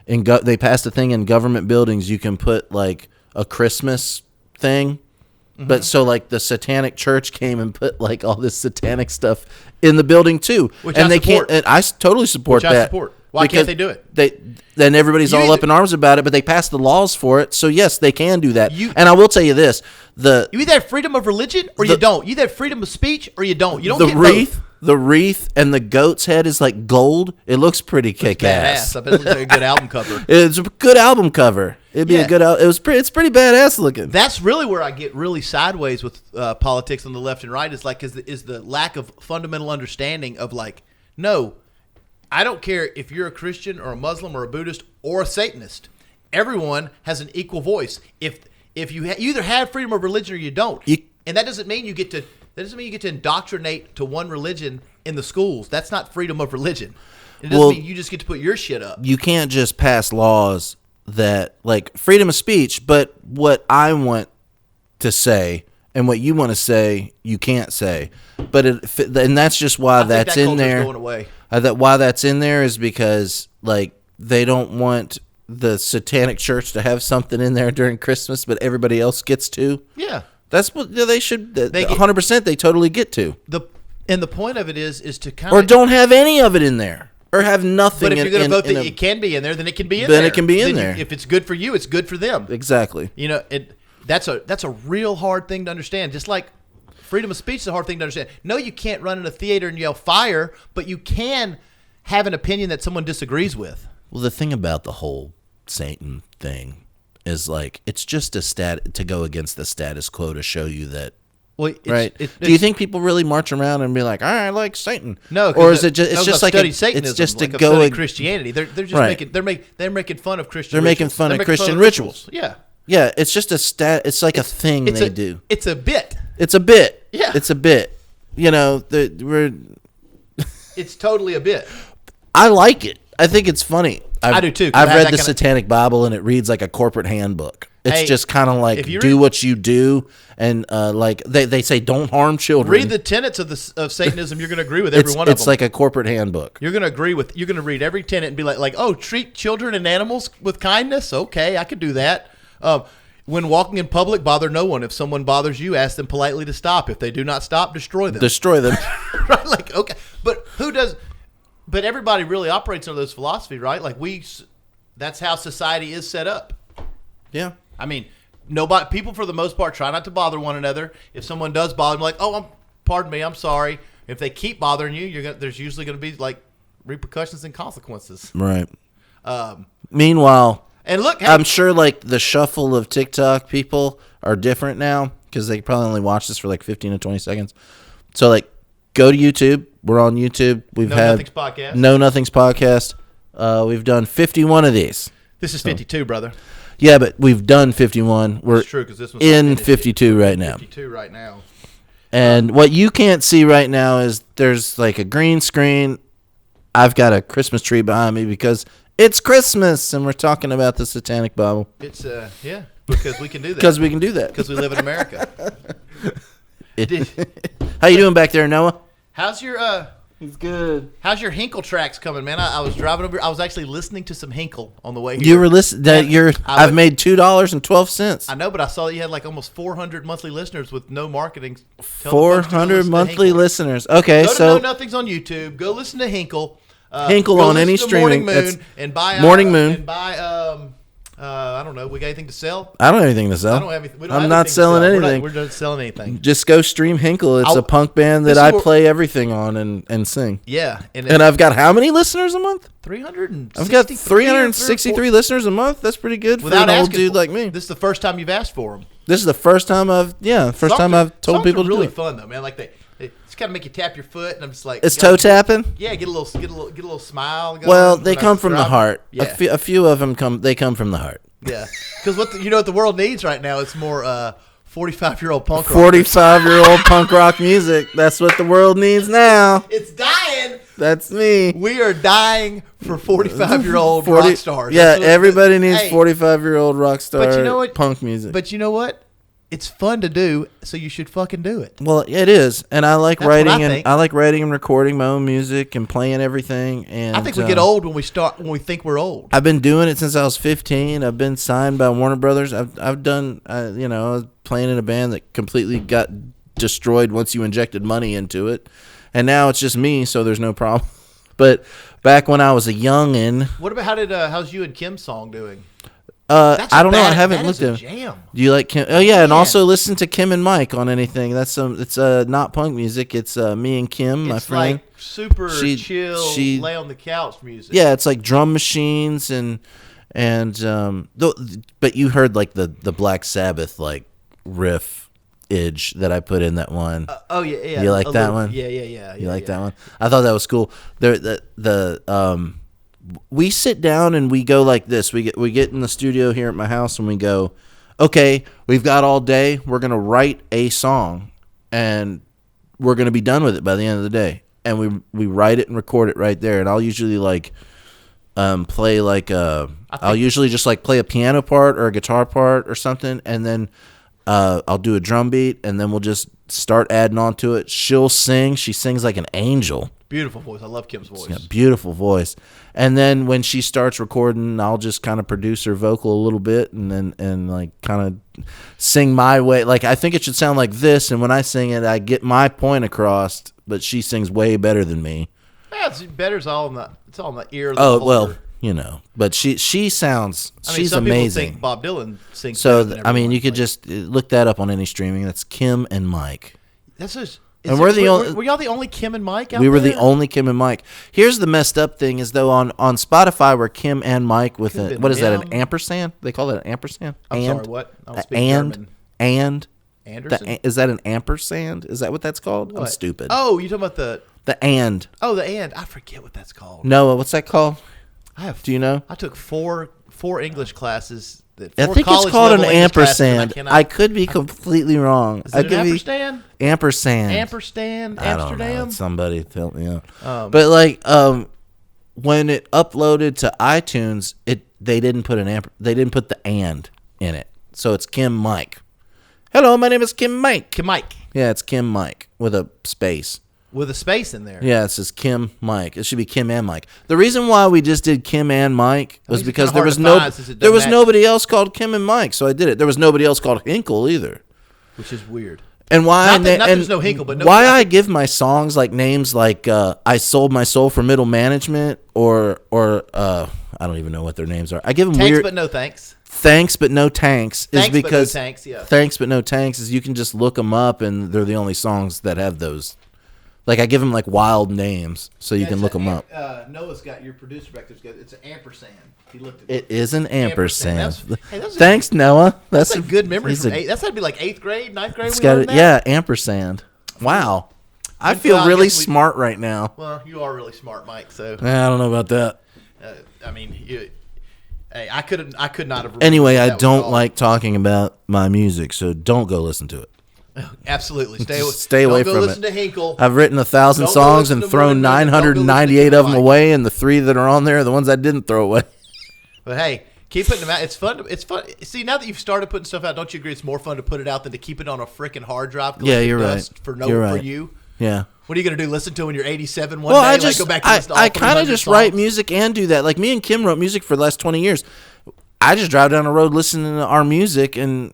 [SPEAKER 1] they passed a thing in government buildings, you can put like a Christmas thing. But so like the satanic church came and put like all this satanic stuff in the building too.
[SPEAKER 2] Which I support.
[SPEAKER 1] And I totally support that.
[SPEAKER 2] I support. Why can't they do it?
[SPEAKER 1] Then everybody's all up in arms about it, but they passed the laws for it. So yes, they can do that. And I will tell you this: you
[SPEAKER 2] either have freedom of religion or you don't. You either have freedom of speech or you don't. You don't get both.
[SPEAKER 1] The wreath and the goat's head is like gold. It looks pretty kick-ass.
[SPEAKER 2] I bet it looks like a good album cover.
[SPEAKER 1] It's a good album cover. It'd be a good. It's pretty badass looking.
[SPEAKER 2] That's really where I get really sideways with politics on the left and right. Is the lack of fundamental understanding of like, no, I don't care if you're a Christian or a Muslim or a Buddhist or a Satanist. Everyone has an equal voice. If you either have freedom of religion or you don't, and that doesn't mean you get to. That doesn't mean you get to indoctrinate to one religion in the schools. That's not freedom of religion. It doesn't mean you just get to put your shit up.
[SPEAKER 1] You can't just pass laws that, like, freedom of speech, but what I want to say and what you want to say, you can't say. And that's just why that's in there.
[SPEAKER 2] Going away.
[SPEAKER 1] Why that's in there is because, like, they don't want the satanic church to have something in there during Christmas, but everybody else gets to.
[SPEAKER 2] Yeah.
[SPEAKER 1] That's what they should. 100%. They totally get to.
[SPEAKER 2] The point of it is to kind
[SPEAKER 1] of, or don't have any of it in there, or have nothing.
[SPEAKER 2] But if you're going to vote that it can be in there, then it can be in there.
[SPEAKER 1] Then it can be in there.
[SPEAKER 2] If it's good for you, it's good for them.
[SPEAKER 1] Exactly.
[SPEAKER 2] That's a real hard thing to understand. Just like freedom of speech is a hard thing to understand. No, you can't run in a theater and yell fire, but you can have an opinion that someone disagrees with.
[SPEAKER 1] Well, the thing about the whole Satan thing is like it's just to go against the status quo to show you that. Well, right? Do you think people really march around and be like, "I like Satan"?
[SPEAKER 2] No,
[SPEAKER 1] or is it just? It's just like
[SPEAKER 2] Satanism,
[SPEAKER 1] it's just
[SPEAKER 2] like
[SPEAKER 1] to go
[SPEAKER 2] against Christianity. They're just making fun of Christian.
[SPEAKER 1] They're making fun of Christian rituals.
[SPEAKER 2] Yeah,
[SPEAKER 1] yeah. It's just It's like a thing they do.
[SPEAKER 2] It's a bit.
[SPEAKER 1] It's a bit.
[SPEAKER 2] Yeah,
[SPEAKER 1] it's a bit.
[SPEAKER 2] It's totally a bit.
[SPEAKER 1] I like it. I think it's funny.
[SPEAKER 2] I do too.
[SPEAKER 1] I've read the Satanic Bible, and it reads like a corporate handbook. It's just kind of like do what you do, and like they say, don't harm children.
[SPEAKER 2] Read the tenets of Satanism. You're going to agree with every one of them.
[SPEAKER 1] It's like a corporate handbook.
[SPEAKER 2] You're going to read every tenet and be like, oh, treat children and animals with kindness. Okay, I could do that. When walking in public, bother no one. If someone bothers you, ask them politely to stop. If they do not stop, destroy them.
[SPEAKER 1] Destroy them.
[SPEAKER 2] Right? Like, okay, but who does? But everybody really operates under those philosophy, right? Like that's how society is set up.
[SPEAKER 1] Yeah.
[SPEAKER 2] I mean, people for the most part try not to bother one another. If someone does bother them, like, oh, pardon me, I'm sorry. If they keep bothering you, there's usually going to be like repercussions and consequences.
[SPEAKER 1] Right. Meanwhile,
[SPEAKER 2] and look,
[SPEAKER 1] I'm sure like the shuffle of TikTok people are different now because they probably only watch this for like 15 to 20 seconds. So like, go to YouTube. We're on YouTube. We've had
[SPEAKER 2] Nothing's podcast.
[SPEAKER 1] No Nothing's podcast. We've done 51 of these.
[SPEAKER 2] This is 52, brother.
[SPEAKER 1] Yeah, but we've done 51. We're
[SPEAKER 2] true, 'cause this one's
[SPEAKER 1] in 52 right now.
[SPEAKER 2] 52 right now.
[SPEAKER 1] And what you can't see right now is there's like a green screen. I've got a Christmas tree behind me because it's Christmas and we're talking about the Satanic Bible.
[SPEAKER 2] It's because we can do that.
[SPEAKER 1] Because we can do that.
[SPEAKER 2] Because we live in America.
[SPEAKER 1] How you doing back there, Noah?
[SPEAKER 2] How's your
[SPEAKER 1] He's good.
[SPEAKER 2] How's your Hinkle tracks coming, man? I was driving over. I was actually listening to some Hinkle on the way here.
[SPEAKER 1] You were listening. I've made $2.12.
[SPEAKER 2] I know, but I saw that you had like almost 400 monthly listeners with no marketing.
[SPEAKER 1] 400 monthly listeners. Okay,
[SPEAKER 2] go to
[SPEAKER 1] so
[SPEAKER 2] Know Nothing's on YouTube. Go listen to Hinkle.
[SPEAKER 1] Hinkle on any streaming.
[SPEAKER 2] Morning Moon and buy
[SPEAKER 1] Morning Moon
[SPEAKER 2] and buy I don't know. We got anything to sell?
[SPEAKER 1] I don't have anything to sell.
[SPEAKER 2] I don't have anything.
[SPEAKER 1] I'm not selling anything.
[SPEAKER 2] We're not selling anything.
[SPEAKER 1] Just go stream Hinkle. It's a punk band that I play everything on and sing.
[SPEAKER 2] Yeah,
[SPEAKER 1] and I've got how many listeners a month?
[SPEAKER 2] 300.
[SPEAKER 1] I've got 363 listeners a month. That's pretty good for an old dude like me.
[SPEAKER 2] This is the first time you've asked for them.
[SPEAKER 1] This is the first time I've told people to do it.
[SPEAKER 2] Really fun though, man. Like they just kind of make you tap your foot, and I'm just like,
[SPEAKER 1] it's toe tapping.
[SPEAKER 2] Yeah, get a little smile going.
[SPEAKER 1] Well, they come from the heart.
[SPEAKER 2] Yeah.
[SPEAKER 1] A few of them come from the heart.
[SPEAKER 2] Yeah, because what the world needs right now is more 45-year-old punk rock.
[SPEAKER 1] 45-year-old punk rock music. That's what the world needs now.
[SPEAKER 2] It's dying.
[SPEAKER 1] That's me.
[SPEAKER 2] We are dying for 45-year-old rock stars.
[SPEAKER 1] Yeah, everybody needs 45-year-old rock star.
[SPEAKER 2] But you know what?
[SPEAKER 1] Punk music.
[SPEAKER 2] But you know what? It's fun to do, so you should fucking do it.
[SPEAKER 1] Well, it is, and I like writing and recording my own music and playing everything. And
[SPEAKER 2] I think we get old when we think we're old.
[SPEAKER 1] I've been doing it since I was 15. I've been signed by Warner Brothers. I've done, I was playing in a band that completely got destroyed once you injected money into it, and now it's just me, so there's no problem. But back when I was a youngin',
[SPEAKER 2] what about how's you and Kim's song doing?
[SPEAKER 1] I don't know. I haven't looked at
[SPEAKER 2] jam.
[SPEAKER 1] Do you like Kim? Oh yeah, and also listen to Kim and Mike on anything. It's not punk music. It's me and Kim, my friend.
[SPEAKER 2] Like super chill, lay on the couch music.
[SPEAKER 1] Yeah, it's like drum machines but you heard like the Black Sabbath like riff edge that I put in that one.
[SPEAKER 2] Oh yeah.
[SPEAKER 1] You like that one?
[SPEAKER 2] Yeah.
[SPEAKER 1] You like that one? I thought that was cool. We sit down and we go like this. We get in the studio here at my house and we go, okay, we've got all day. We're going to write a song and we're going to be done with it by the end of the day. And we write it and record it right there. And I'll usually like play like I'll usually just like play a piano part or a guitar part or something. And then I'll do a drum beat and then we'll just start adding on to it. She'll sing. She sings like an angel.
[SPEAKER 2] Beautiful voice. I love Kim's voice.
[SPEAKER 1] She's got a beautiful voice. And then when she starts recording, I'll just kind of produce her vocal a little bit and like kind of sing my way. Like, I think it should sound like this, and when I sing it, I get my point across, but she sings way better than me.
[SPEAKER 2] Yeah, it's better. It's all in the ear of the
[SPEAKER 1] Oh,
[SPEAKER 2] beholder.
[SPEAKER 1] well, you know. But she sounds, she's
[SPEAKER 2] some
[SPEAKER 1] amazing.
[SPEAKER 2] People think Bob Dylan sings
[SPEAKER 1] So,
[SPEAKER 2] better than everyone.
[SPEAKER 1] you could just look that up on any streaming. That's Kim and Mike.
[SPEAKER 2] That's just...
[SPEAKER 1] And we're the only.
[SPEAKER 2] Were y'all the only Kim and Mike out
[SPEAKER 1] We were
[SPEAKER 2] there?
[SPEAKER 1] the only Kim and Mike. Here's the messed up thing: is though on Spotify we're Kim and Mike with what is that? An ampersand? They call it an ampersand.
[SPEAKER 2] I'm sorry, what? I don't speak German. Anderson?
[SPEAKER 1] Is that an ampersand? Is that what that's called?
[SPEAKER 2] What?
[SPEAKER 1] I'm stupid.
[SPEAKER 2] Oh, you talking about the
[SPEAKER 1] and.
[SPEAKER 2] Oh, the and. I forget what that's called.
[SPEAKER 1] Noah, what's that called? Do you know?
[SPEAKER 2] I took four English classes.
[SPEAKER 1] I think it's called an ampersand. I could be completely wrong.
[SPEAKER 2] Is it an ampersand?
[SPEAKER 1] Ampersand.
[SPEAKER 2] Ampersand.
[SPEAKER 1] I don't know.
[SPEAKER 2] Amsterdam.
[SPEAKER 1] Somebody tell me. But like when it uploaded to iTunes, they didn't put they didn't put the and in it, so it's Kim Mike. Hello, my name is Kim Mike.
[SPEAKER 2] Kim Mike.
[SPEAKER 1] Yeah, it's Kim Mike with a space.
[SPEAKER 2] With a space in there.
[SPEAKER 1] Yeah, it says Kim Mike. It should be Kim and Mike. The reason why we just did Kim and Mike was because there was nobody else called Kim and Mike, so I did it. There was nobody else called Hinkle either,
[SPEAKER 2] which is weird.
[SPEAKER 1] And why?
[SPEAKER 2] Not there's no Hinkle, but
[SPEAKER 1] why I give my songs like names like "I Sold My Soul for Middle Management" or I don't even know what their names are. I give them
[SPEAKER 2] Tanks
[SPEAKER 1] weird.
[SPEAKER 2] But no thanks.
[SPEAKER 1] Thanks but no tanks is because
[SPEAKER 2] but no tanks, yeah.
[SPEAKER 1] Thanks but no tanks is you can just look them up and they're the only songs that have those. Like, I give them, like, wild names so you can look them up.
[SPEAKER 2] Noah's got your producer back there. It's an ampersand. He looked at
[SPEAKER 1] it. It is an ampersand.
[SPEAKER 2] Thanks,
[SPEAKER 1] Noah.
[SPEAKER 2] That's a good memory. That's got to be like 8th grade, 9th grade.
[SPEAKER 1] Yeah, ampersand. Wow. I feel really smart right now.
[SPEAKER 2] Well, you are really smart, Mike. So
[SPEAKER 1] I don't know about that.
[SPEAKER 2] I mean, I could not have.
[SPEAKER 1] Anyway, I don't like talking about my music, so don't go listen to it.
[SPEAKER 2] Absolutely.
[SPEAKER 1] Stay away from it.
[SPEAKER 2] Don't go listen to Hinkle.
[SPEAKER 1] I've written 1,000 songs and thrown 998 of them away, and the 3 that are on there are the ones I didn't throw away.
[SPEAKER 2] But hey, keep putting them out. It's fun. It's fun. See, now that you've started putting stuff out, don't you agree it's more fun to put it out than to keep it on a freaking hard drive?
[SPEAKER 1] Yeah, you're right.
[SPEAKER 2] For you.
[SPEAKER 1] Yeah.
[SPEAKER 2] What are you going to do? Listen to when you're 87 one day? Go back and
[SPEAKER 1] I kind of just write music and do that. Like, me and Kim wrote music for the last 20 years. I just drive down the road listening to our music, and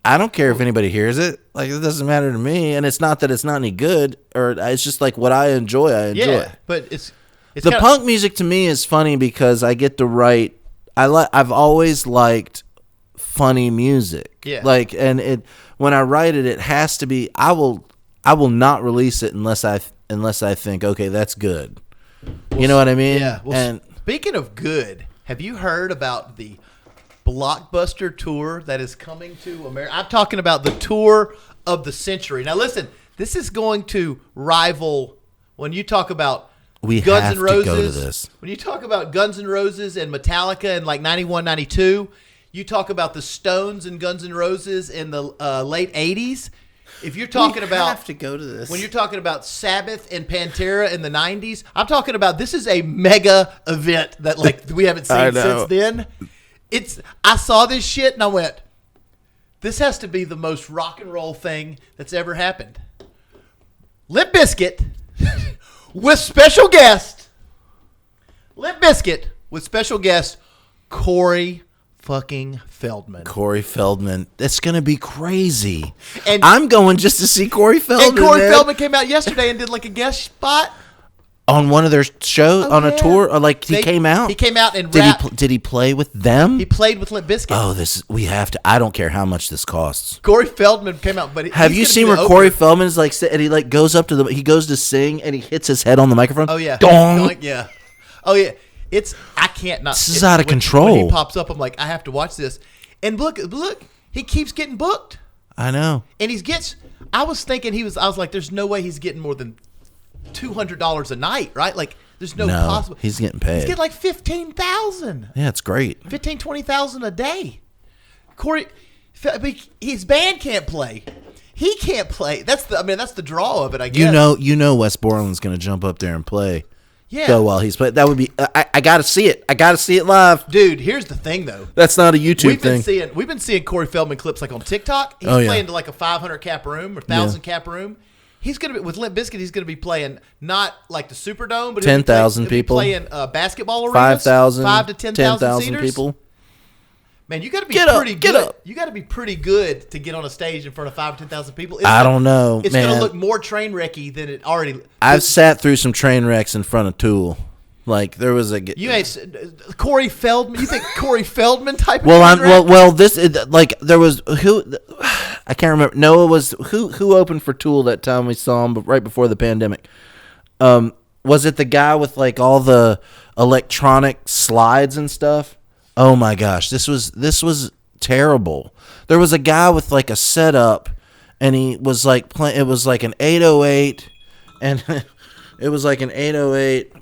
[SPEAKER 1] I don't care if anybody hears it. Like, it doesn't matter to me. And it's not that it's not any good, or it's just like what I enjoy.
[SPEAKER 2] Yeah, but it's
[SPEAKER 1] the punk music to me is funny because I get to write. I've always liked funny music.
[SPEAKER 2] Yeah.
[SPEAKER 1] Like, and when I write it, it has to be. I will not release it unless I think, okay, that's good. You know what I mean?
[SPEAKER 2] Yeah. Well, speaking of good, have you heard about the blockbuster tour that is coming to America? I'm talking about the tour of the century. Now, listen, this is going to rival when you talk about Guns N' Roses.
[SPEAKER 1] Go to this.
[SPEAKER 2] When you talk about Guns N' Roses and Metallica in like 91, 92, you talk about the Stones and Guns N' Roses in the late 80s. If you're talking about,
[SPEAKER 1] have to go to this.
[SPEAKER 2] When you're talking about Sabbath and Pantera in the 90s, I'm talking about this is a mega event that like we haven't seen since then. I saw this shit and I went, this has to be the most rock and roll thing that's ever happened. Limp Bizkit with special guest. Limp Bizkit with special guest Corey fucking Feldman.
[SPEAKER 1] Corey Feldman. That's going to be crazy. And I'm going just to see Corey Feldman.
[SPEAKER 2] And Corey Feldman came out yesterday and did like a guest spot.
[SPEAKER 1] On one of their shows, on a tour, or like he came out.
[SPEAKER 2] He came out and rapped.
[SPEAKER 1] Did he play with them?
[SPEAKER 2] He played with Limp Bizkit.
[SPEAKER 1] Oh, we have to. I don't care how much this costs.
[SPEAKER 2] Corey Feldman came out, but
[SPEAKER 1] have you seen where Corey Feldman is like, and he like goes up to he goes to sing and he hits his head on the microphone?
[SPEAKER 2] Oh yeah,
[SPEAKER 1] Dong.
[SPEAKER 2] Yeah. Oh yeah, I can't not.
[SPEAKER 1] This is out of control.
[SPEAKER 2] When he pops up, I'm like, I have to watch this. And look, he keeps getting booked.
[SPEAKER 1] I know.
[SPEAKER 2] And I was thinking I was like, there's no way he's getting more than $200 a night, right? Like, there's no possible.
[SPEAKER 1] He's getting paid.
[SPEAKER 2] He's getting like $15,000.
[SPEAKER 1] Yeah, it's great.
[SPEAKER 2] $20,000 a day. Corey, his band can't play. He can't play. That's the draw of it, I guess.
[SPEAKER 1] You know, Wes Borland's going to jump up there and play.
[SPEAKER 2] Yeah.
[SPEAKER 1] So while he's playing, that would be. I got to see it. I got to see it live,
[SPEAKER 2] dude. Here's the thing, though.
[SPEAKER 1] That's not a YouTube thing.
[SPEAKER 2] We've been seeing Corey Feldman clips like on TikTok. He's playing to like a 500 cap room or 1,000 cap room. He's gonna be with Limp Bizkit. He's gonna be playing not like the Superdome, but
[SPEAKER 1] 10,000 people
[SPEAKER 2] playing basketball arenas,
[SPEAKER 1] 5,000,
[SPEAKER 2] 5 to 10,000
[SPEAKER 1] people.
[SPEAKER 2] Man, you got to be
[SPEAKER 1] Get
[SPEAKER 2] pretty
[SPEAKER 1] up,
[SPEAKER 2] good.
[SPEAKER 1] get up.
[SPEAKER 2] You got to be pretty good to get on a stage in front of 5 to 10,000 people.
[SPEAKER 1] I don't know,
[SPEAKER 2] It's
[SPEAKER 1] man.
[SPEAKER 2] gonna look more train wrecky than it already.
[SPEAKER 1] I've sat through some train wrecks in front of Tool. Like there was a
[SPEAKER 2] You ain't Corey Feldman. You think Corey Feldman type?
[SPEAKER 1] well,
[SPEAKER 2] of train wreck?
[SPEAKER 1] this like there was who I can't remember. No, it was who opened for Tool that time we saw him, but right before the pandemic. Was it the guy with like all the electronic slides and stuff? Oh my gosh, this was terrible. There was a guy with like a setup, and he was like playing. It was like an 808, and it was like an 808.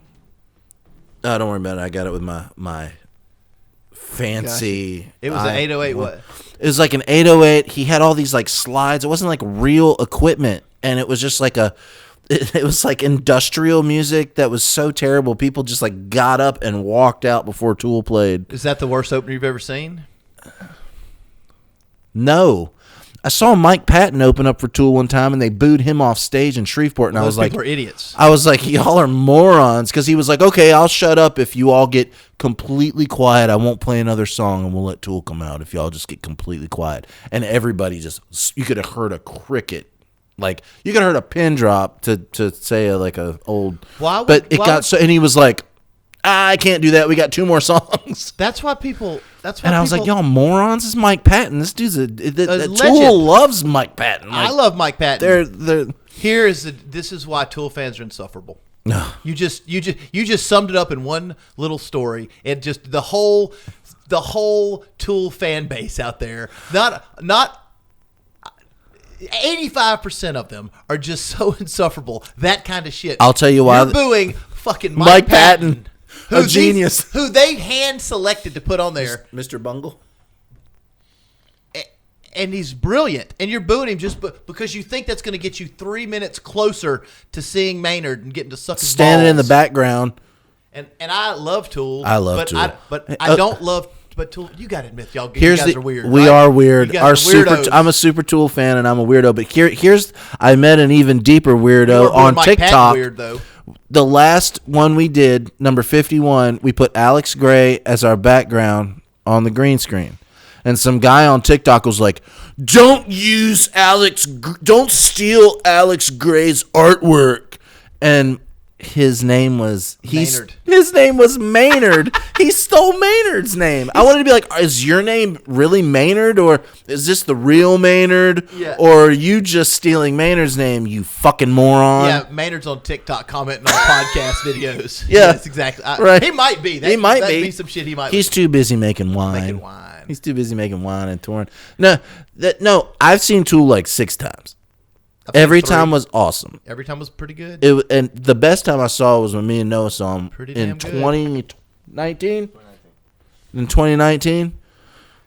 [SPEAKER 1] Oh, don't worry about it. I got it with my fancy.
[SPEAKER 2] It was an 808. What?
[SPEAKER 1] It was like an 808. He had all these like slides. It wasn't like real equipment, and it was just like it was like industrial music that was so terrible. People just like got up and walked out before Tool played.
[SPEAKER 2] Is that the worst opener you've ever seen?
[SPEAKER 1] No. I saw Mike Patton open up for Tool one time, and they booed him off stage in Shreveport, and I was like,
[SPEAKER 2] people are idiots.
[SPEAKER 1] I was like, y'all are morons, because he was like, okay, I'll shut up if you all get completely quiet. I won't play another song, and we'll let Tool come out if y'all just get completely quiet. And everybody just, you could have heard a cricket. Like, you could have heard a pin drop to say like a old, and he was like, I can't do that. We got 2 more songs.
[SPEAKER 2] That's why people.
[SPEAKER 1] And I was like, y'all morons. This is Mike Patton. This dude's a
[SPEAKER 2] legend.
[SPEAKER 1] Tool loves Mike Patton. Like,
[SPEAKER 2] I love Mike Patton.
[SPEAKER 1] They're
[SPEAKER 2] This is why Tool fans are insufferable.
[SPEAKER 1] No.
[SPEAKER 2] You just summed it up in one little story. It just the whole Tool fan base out there. Not 85% of them are just so insufferable. That kind of shit.
[SPEAKER 1] I'll tell you why.
[SPEAKER 2] You're booing fucking
[SPEAKER 1] Mike Patton. A genius.
[SPEAKER 2] Who they hand selected to put on there.
[SPEAKER 1] Mr. Bungle.
[SPEAKER 2] And he's brilliant. And you're booing him just because you think that's going to get you 3 minutes closer to seeing Maynard and getting to suck his
[SPEAKER 1] Standing
[SPEAKER 2] balls.
[SPEAKER 1] in the background.
[SPEAKER 2] And I love Tool.
[SPEAKER 1] I love Tool.
[SPEAKER 2] I don't love. But Tool, you got to admit, you guys are weird.
[SPEAKER 1] We are weird.
[SPEAKER 2] I'm
[SPEAKER 1] a super Tool fan, and I'm a weirdo. But here's I met an even deeper weirdo on
[SPEAKER 2] Mike
[SPEAKER 1] TikTok.
[SPEAKER 2] Patton weird, though.
[SPEAKER 1] The last one we did, number 51, we put Alex Gray as our background on the green screen. And some guy on TikTok was like, don't steal Alex Gray's artwork. And his name was
[SPEAKER 2] Maynard.
[SPEAKER 1] His name was Maynard. He stole Maynard's name. I wanted to be like, is your name really Maynard, or is this the real Maynard?
[SPEAKER 2] Yeah.
[SPEAKER 1] Or are you just stealing Maynard's name, you fucking moron?
[SPEAKER 2] Yeah, Maynard's on TikTok commenting on podcast videos.
[SPEAKER 1] Yeah.
[SPEAKER 2] That's exactly.
[SPEAKER 1] Right.
[SPEAKER 2] He might be.
[SPEAKER 1] He might be
[SPEAKER 2] some shit he might
[SPEAKER 1] He's too busy making wine. He's too busy making wine and touring. No, I've seen Tool like 6 times. Every time was awesome.
[SPEAKER 2] Every time was pretty good.
[SPEAKER 1] And the best time I saw was when me and Noah saw him in 2019. In 2019,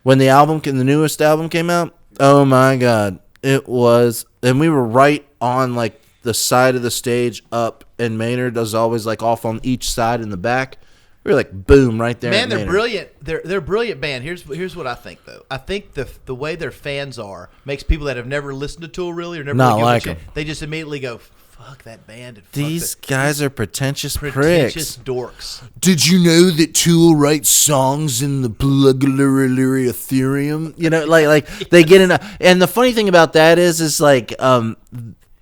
[SPEAKER 1] when the newest album came out. Oh my God, it was, and we were right on like the side of the stage up, and Maynard was always like off on each side in the back. We were like boom right there.
[SPEAKER 2] Man, they're brilliant. They're a brilliant band. Here's what I think though. I think the way their fans are makes people that have never listened to Tool really or never
[SPEAKER 1] not
[SPEAKER 2] really
[SPEAKER 1] like them.
[SPEAKER 2] They just immediately go, fuck that band. And
[SPEAKER 1] These guys are pretentious
[SPEAKER 2] pricks.
[SPEAKER 1] Dorks. Did you know that Tool writes songs in the Pluggaluraluri Ethereum? You know, like they get in and the funny thing about that is like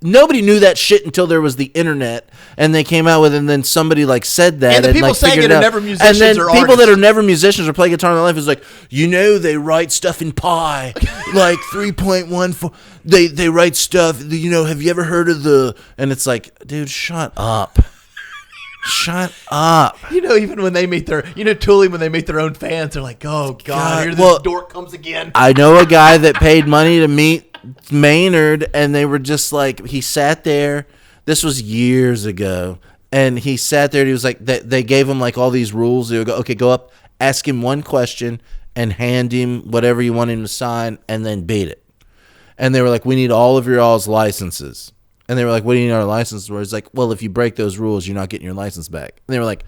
[SPEAKER 1] nobody knew that shit until there was the internet, and they came out with it, and then somebody like said that,
[SPEAKER 2] and the people
[SPEAKER 1] like,
[SPEAKER 2] saying it are never musicians,
[SPEAKER 1] and then
[SPEAKER 2] or
[SPEAKER 1] people
[SPEAKER 2] artists.
[SPEAKER 1] that are never musicians or play guitar in their life is like, they write stuff in pi, like 3.14. They write stuff. Have you ever heard of the? And it's like, dude, shut up. Shut up.
[SPEAKER 2] Even when they meet Tool, when they meet their own fans, they're like, oh God, here this dork comes again.
[SPEAKER 1] I know a guy that paid money to meet Maynard, and they were just like, he sat there. This was years ago, and he sat there, and he was like, they gave him like all these rules. They would go, okay, go up, ask him one question, and hand him whatever you want him to sign, and then beat it. And they were like, we need all of your all's licenses. And they were like, what do you need our licenses for? He's like, well, if you break those rules, you're not getting your license back. And they were like,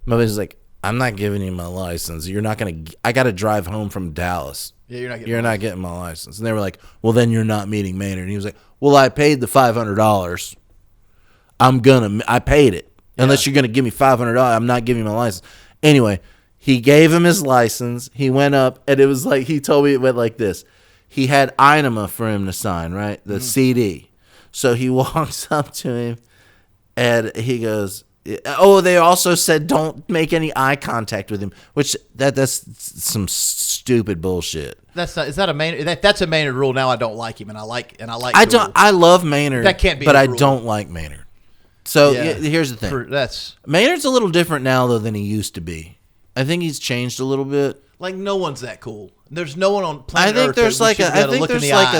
[SPEAKER 1] my buddy's like, I'm not giving you my license. You're not going to, I got to drive home from Dallas.
[SPEAKER 2] Yeah,
[SPEAKER 1] you're not getting my license. And they were like, well, then you're not meeting Maynard. And he was like, well, I paid the $500. I paid it. Yeah. Unless you're going to give me $500, I'm not giving you my license. Anyway, he gave him his license. He went up, and it was like, he told me it went like this. He had Inema for him to sign, right? The CD. So he walks up to him, and he goes, oh, they also said don't make any eye contact with him, which that's some stupid bullshit.
[SPEAKER 2] That's a Maynard. That's a Maynard rule. Now I don't like him, and I like.
[SPEAKER 1] I love Maynard.
[SPEAKER 2] That can't be.
[SPEAKER 1] But I don't like Maynard. So here's the thing. Maynard's a little different now though than he used to be. I think he's changed a little bit.
[SPEAKER 2] Like no one's that cool. There's no one on planet Earth.
[SPEAKER 1] I think there's like a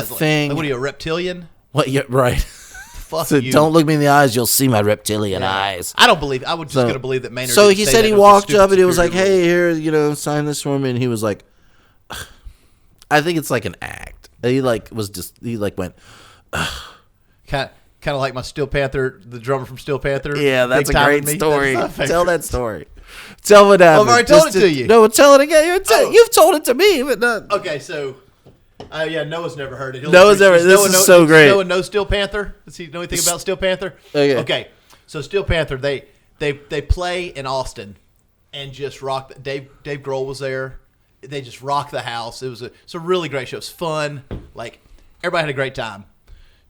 [SPEAKER 1] thing.
[SPEAKER 2] Like, what are you, a reptilian?
[SPEAKER 1] What? Yeah, right.
[SPEAKER 2] Fuck you.
[SPEAKER 1] Don't look me in the eyes. You'll see my reptilian eyes.
[SPEAKER 2] I don't believe. I would just gonna believe that Maynard.
[SPEAKER 1] So he said he walked up and he was like, "Hey, here, sign this for me." And he was like, "I think it's like an act." He went.
[SPEAKER 2] Kind of like my Steel Panther, the drummer from Steel Panther.
[SPEAKER 1] Yeah, that's a great story. Tell that story. Tell what happened.
[SPEAKER 2] I've already told it to you.
[SPEAKER 1] No, tell it again. You've told it to me, but not.
[SPEAKER 2] Okay, so. Noah's never heard it.
[SPEAKER 1] This is so great.
[SPEAKER 2] Noah knows Steel Panther? Does he know anything about Steel Panther? Okay. So Steel Panther, they play in Austin and just rock. Dave Grohl was there. They just rocked the house. It's a really great show. It's fun. Like everybody had a great time.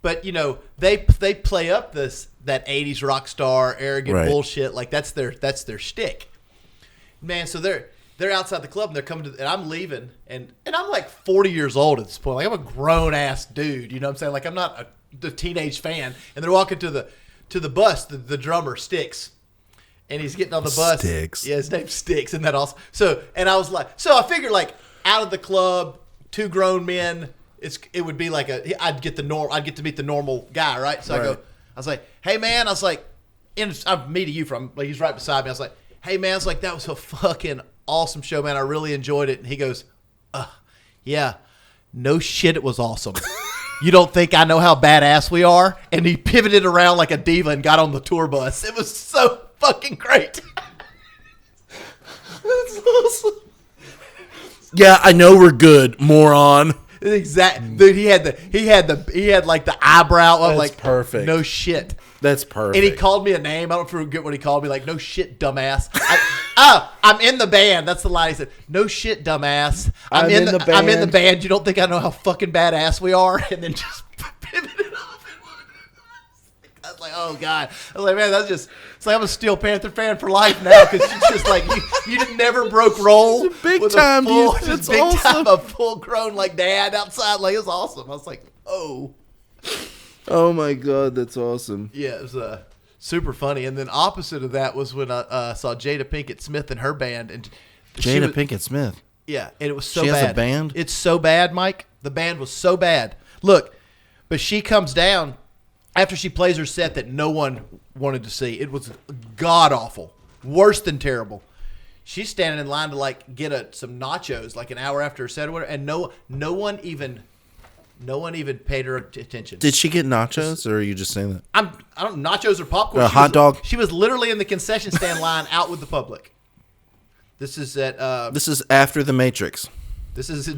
[SPEAKER 2] But they play up that 80s rock star arrogant bullshit. Like that's their shtick. Man, so they're outside the club and they're coming to, and I'm leaving, and I'm like 40 years old at this point. Like I'm a grown ass dude, you know what I'm saying? Like I'm not a teenage fan. And they're walking to the bus, the drummer Sticks, and he's getting on the bus.
[SPEAKER 1] Sticks.
[SPEAKER 2] Yeah, his name's Sticks, and that also. So, and I was like, I figured like out of the club, two grown men. It would be like I'd get to meet the normal guy, right? So I was like, hey man, I was like, I'm meeting you from. Like he's right beside me. I was like, hey man, I was like, that was a fucking awesome show, man. I really enjoyed it. And he goes, yeah, no shit, it was awesome. You don't think I know how badass we are? And he pivoted around like a diva and got on the tour bus. It was so fucking great.
[SPEAKER 1] That's awesome. Yeah, I know we're good, moron.
[SPEAKER 2] Exactly. Dude, he had like the eyebrow up.
[SPEAKER 1] That's
[SPEAKER 2] like
[SPEAKER 1] perfect.
[SPEAKER 2] No shit.
[SPEAKER 1] That's perfect.
[SPEAKER 2] And he called me a name. I don't forget what he called me. Like, no shit, dumbass. I'm in the band. That's the line he said. No shit, dumbass. I'm in the band. I'm in the band. You don't think I know how fucking badass we are? And then just pivoted off. I was like, oh God. I was like, man, it's like I'm a Steel Panther fan for life now because it's just like you never broke roll.
[SPEAKER 1] It's a big time.
[SPEAKER 2] It's big awesome. Time, a full grown like dad outside. Like it was awesome. I was like, oh.
[SPEAKER 1] Oh my God, that's awesome.
[SPEAKER 2] Yeah, it was super funny. And then opposite of that was when I saw Jada Pinkett Smith and her band. And
[SPEAKER 1] Jada Pinkett Smith.
[SPEAKER 2] Yeah, and it was so
[SPEAKER 1] bad.
[SPEAKER 2] She
[SPEAKER 1] has a band?
[SPEAKER 2] It's so bad, Mike. The band was so bad. Look, but she comes down after she plays her set that no one wanted to see. It was god-awful. Worse than terrible. She's standing in line to like get some nachos like an hour after her set or whatever, and no one even paid her attention.
[SPEAKER 1] Did she get nachos, or are you just saying that?
[SPEAKER 2] I don't nachos or popcorn.
[SPEAKER 1] A hot dog.
[SPEAKER 2] She was literally in the concession stand line, out with the public. This is at.
[SPEAKER 1] This is after The Matrix.
[SPEAKER 2] This is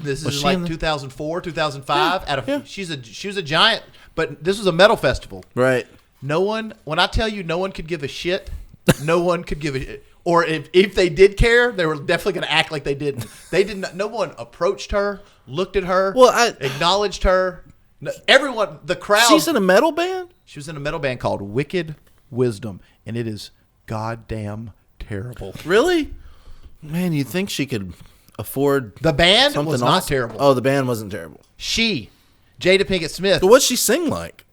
[SPEAKER 2] like 2004, 2005.
[SPEAKER 1] Yeah.
[SPEAKER 2] She was a giant, but this was a metal festival.
[SPEAKER 1] Right.
[SPEAKER 2] No one. When I tell you, no one could give a shit. No one could give a shit. Or if they did care, they were definitely going to act like they didn't. They didn't. No one approached her, looked at her, acknowledged her. Everyone, the crowd.
[SPEAKER 1] She's in a metal band?
[SPEAKER 2] She was in a metal band called Wicked Wisdom, and it is goddamn terrible.
[SPEAKER 1] Really? Man, you think she could afford
[SPEAKER 2] the band
[SPEAKER 1] something
[SPEAKER 2] was not terrible.
[SPEAKER 1] Oh, the band wasn't terrible.
[SPEAKER 2] Jada Pinkett Smith.
[SPEAKER 1] So what'd she sing like?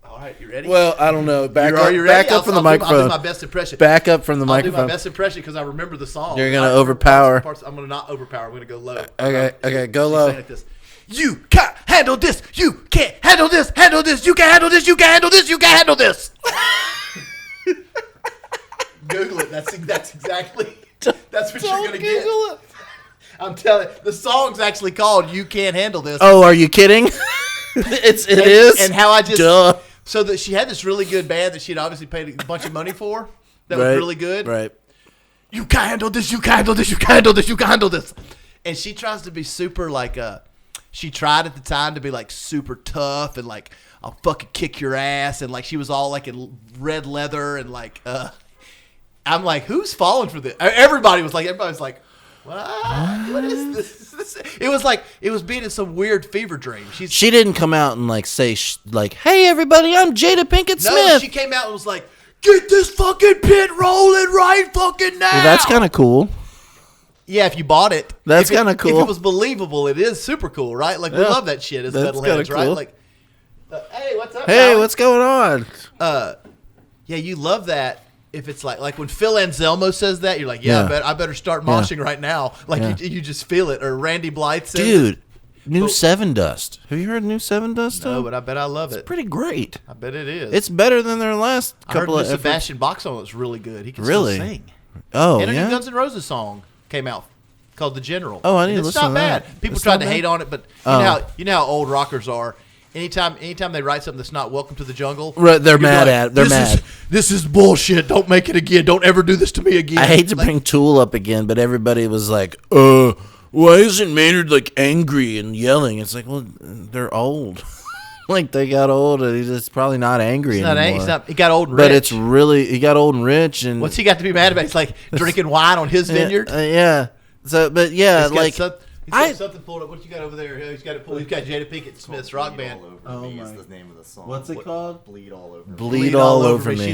[SPEAKER 2] All right, you ready?
[SPEAKER 1] Well, I don't know. Back up from the microphone.
[SPEAKER 2] I'll do my best impression.
[SPEAKER 1] Back up from the microphone.
[SPEAKER 2] I'll do my best impression because I remember the song.
[SPEAKER 1] You're going to overpower.
[SPEAKER 2] I'm going to not overpower. I'm going to go low.
[SPEAKER 1] Okay, go low.
[SPEAKER 2] Like this. You can't handle this. You can't handle this. Handle this. You can't handle this. You can't handle this. You can't handle this. Google it. That's exactly. That's what you're going to get. Google it. I'm telling you, the song's actually called "You Can't Handle This."
[SPEAKER 1] Oh, are you kidding? It is.
[SPEAKER 2] And how I just
[SPEAKER 1] Duh.
[SPEAKER 2] So that she had this really good band that she'd obviously paid a bunch of money for. That was really good.
[SPEAKER 1] Right.
[SPEAKER 2] you can't handle this, you can't handle this, you can't handle this, you can't handle this. And she tries to be super like, she tried at the time to be like super tough and like, I'll fucking kick your ass. And like, she was all like in red leather and like, I'm like, who's falling for this? Everybody was like, what is this? It was like, it was being in some weird fever dream.
[SPEAKER 1] She didn't come out and like say like, hey everybody, I'm Jada Pinkett Smith.
[SPEAKER 2] No, she came out and was like, get this fucking pit rolling right fucking now.
[SPEAKER 1] Well, that's kind of cool.
[SPEAKER 2] Yeah, if you bought it.
[SPEAKER 1] That's kind of cool.
[SPEAKER 2] If it was believable, it is super cool, right? Like, we love that shit as metalheads, right?
[SPEAKER 1] Cool.
[SPEAKER 2] Like, hey, what's up,
[SPEAKER 1] Hey,
[SPEAKER 2] Alan?
[SPEAKER 1] what's going on?
[SPEAKER 2] Yeah, you love that. If it's like when Phil Anselmo says that, you're like, I better start moshing right now. Like, you just feel it. Or Randy Blythe says
[SPEAKER 1] Dude, New Seven Dust. Have you heard New Seven Dust?
[SPEAKER 2] No, but I bet I love it.
[SPEAKER 1] It's pretty great.
[SPEAKER 2] I bet it is.
[SPEAKER 1] It's better than their last couple
[SPEAKER 2] I
[SPEAKER 1] of
[SPEAKER 2] heard Sebastian Bach song was really good. He can
[SPEAKER 1] Really?
[SPEAKER 2] still sing.
[SPEAKER 1] Oh,
[SPEAKER 2] And a
[SPEAKER 1] yeah?
[SPEAKER 2] new Guns N' Roses song came out called The General.
[SPEAKER 1] Oh, I need to
[SPEAKER 2] It's
[SPEAKER 1] listen
[SPEAKER 2] not
[SPEAKER 1] to
[SPEAKER 2] bad.
[SPEAKER 1] that.
[SPEAKER 2] People
[SPEAKER 1] It's
[SPEAKER 2] tried
[SPEAKER 1] not
[SPEAKER 2] to
[SPEAKER 1] bad?
[SPEAKER 2] hate on it, but you know how old rockers are. Anytime they write something that's not Welcome to the Jungle,
[SPEAKER 1] Right, they're
[SPEAKER 2] you'll be
[SPEAKER 1] mad
[SPEAKER 2] like,
[SPEAKER 1] at it. They're mad.
[SPEAKER 2] This is bullshit. Don't make it again. Don't ever do this to me again.
[SPEAKER 1] I hate to bring Tool up again, but everybody was like, why isn't Maynard like angry and yelling? It's like, well, they're old. Like they got old and he's just probably not angry anymore.
[SPEAKER 2] He got old and rich.
[SPEAKER 1] But it's really, he got old and rich. And
[SPEAKER 2] What's he got to be mad about? He's like drinking wine on his vineyard.
[SPEAKER 1] Yeah. So, but yeah,
[SPEAKER 2] He's got
[SPEAKER 1] like
[SPEAKER 2] He's got something pulled up. What you got over there? He's got Jada Pinkett Smith's rock band.
[SPEAKER 3] Oh my! Is the name of the song.
[SPEAKER 1] What's it called?
[SPEAKER 3] Bleed all over.
[SPEAKER 1] Bleed all over me.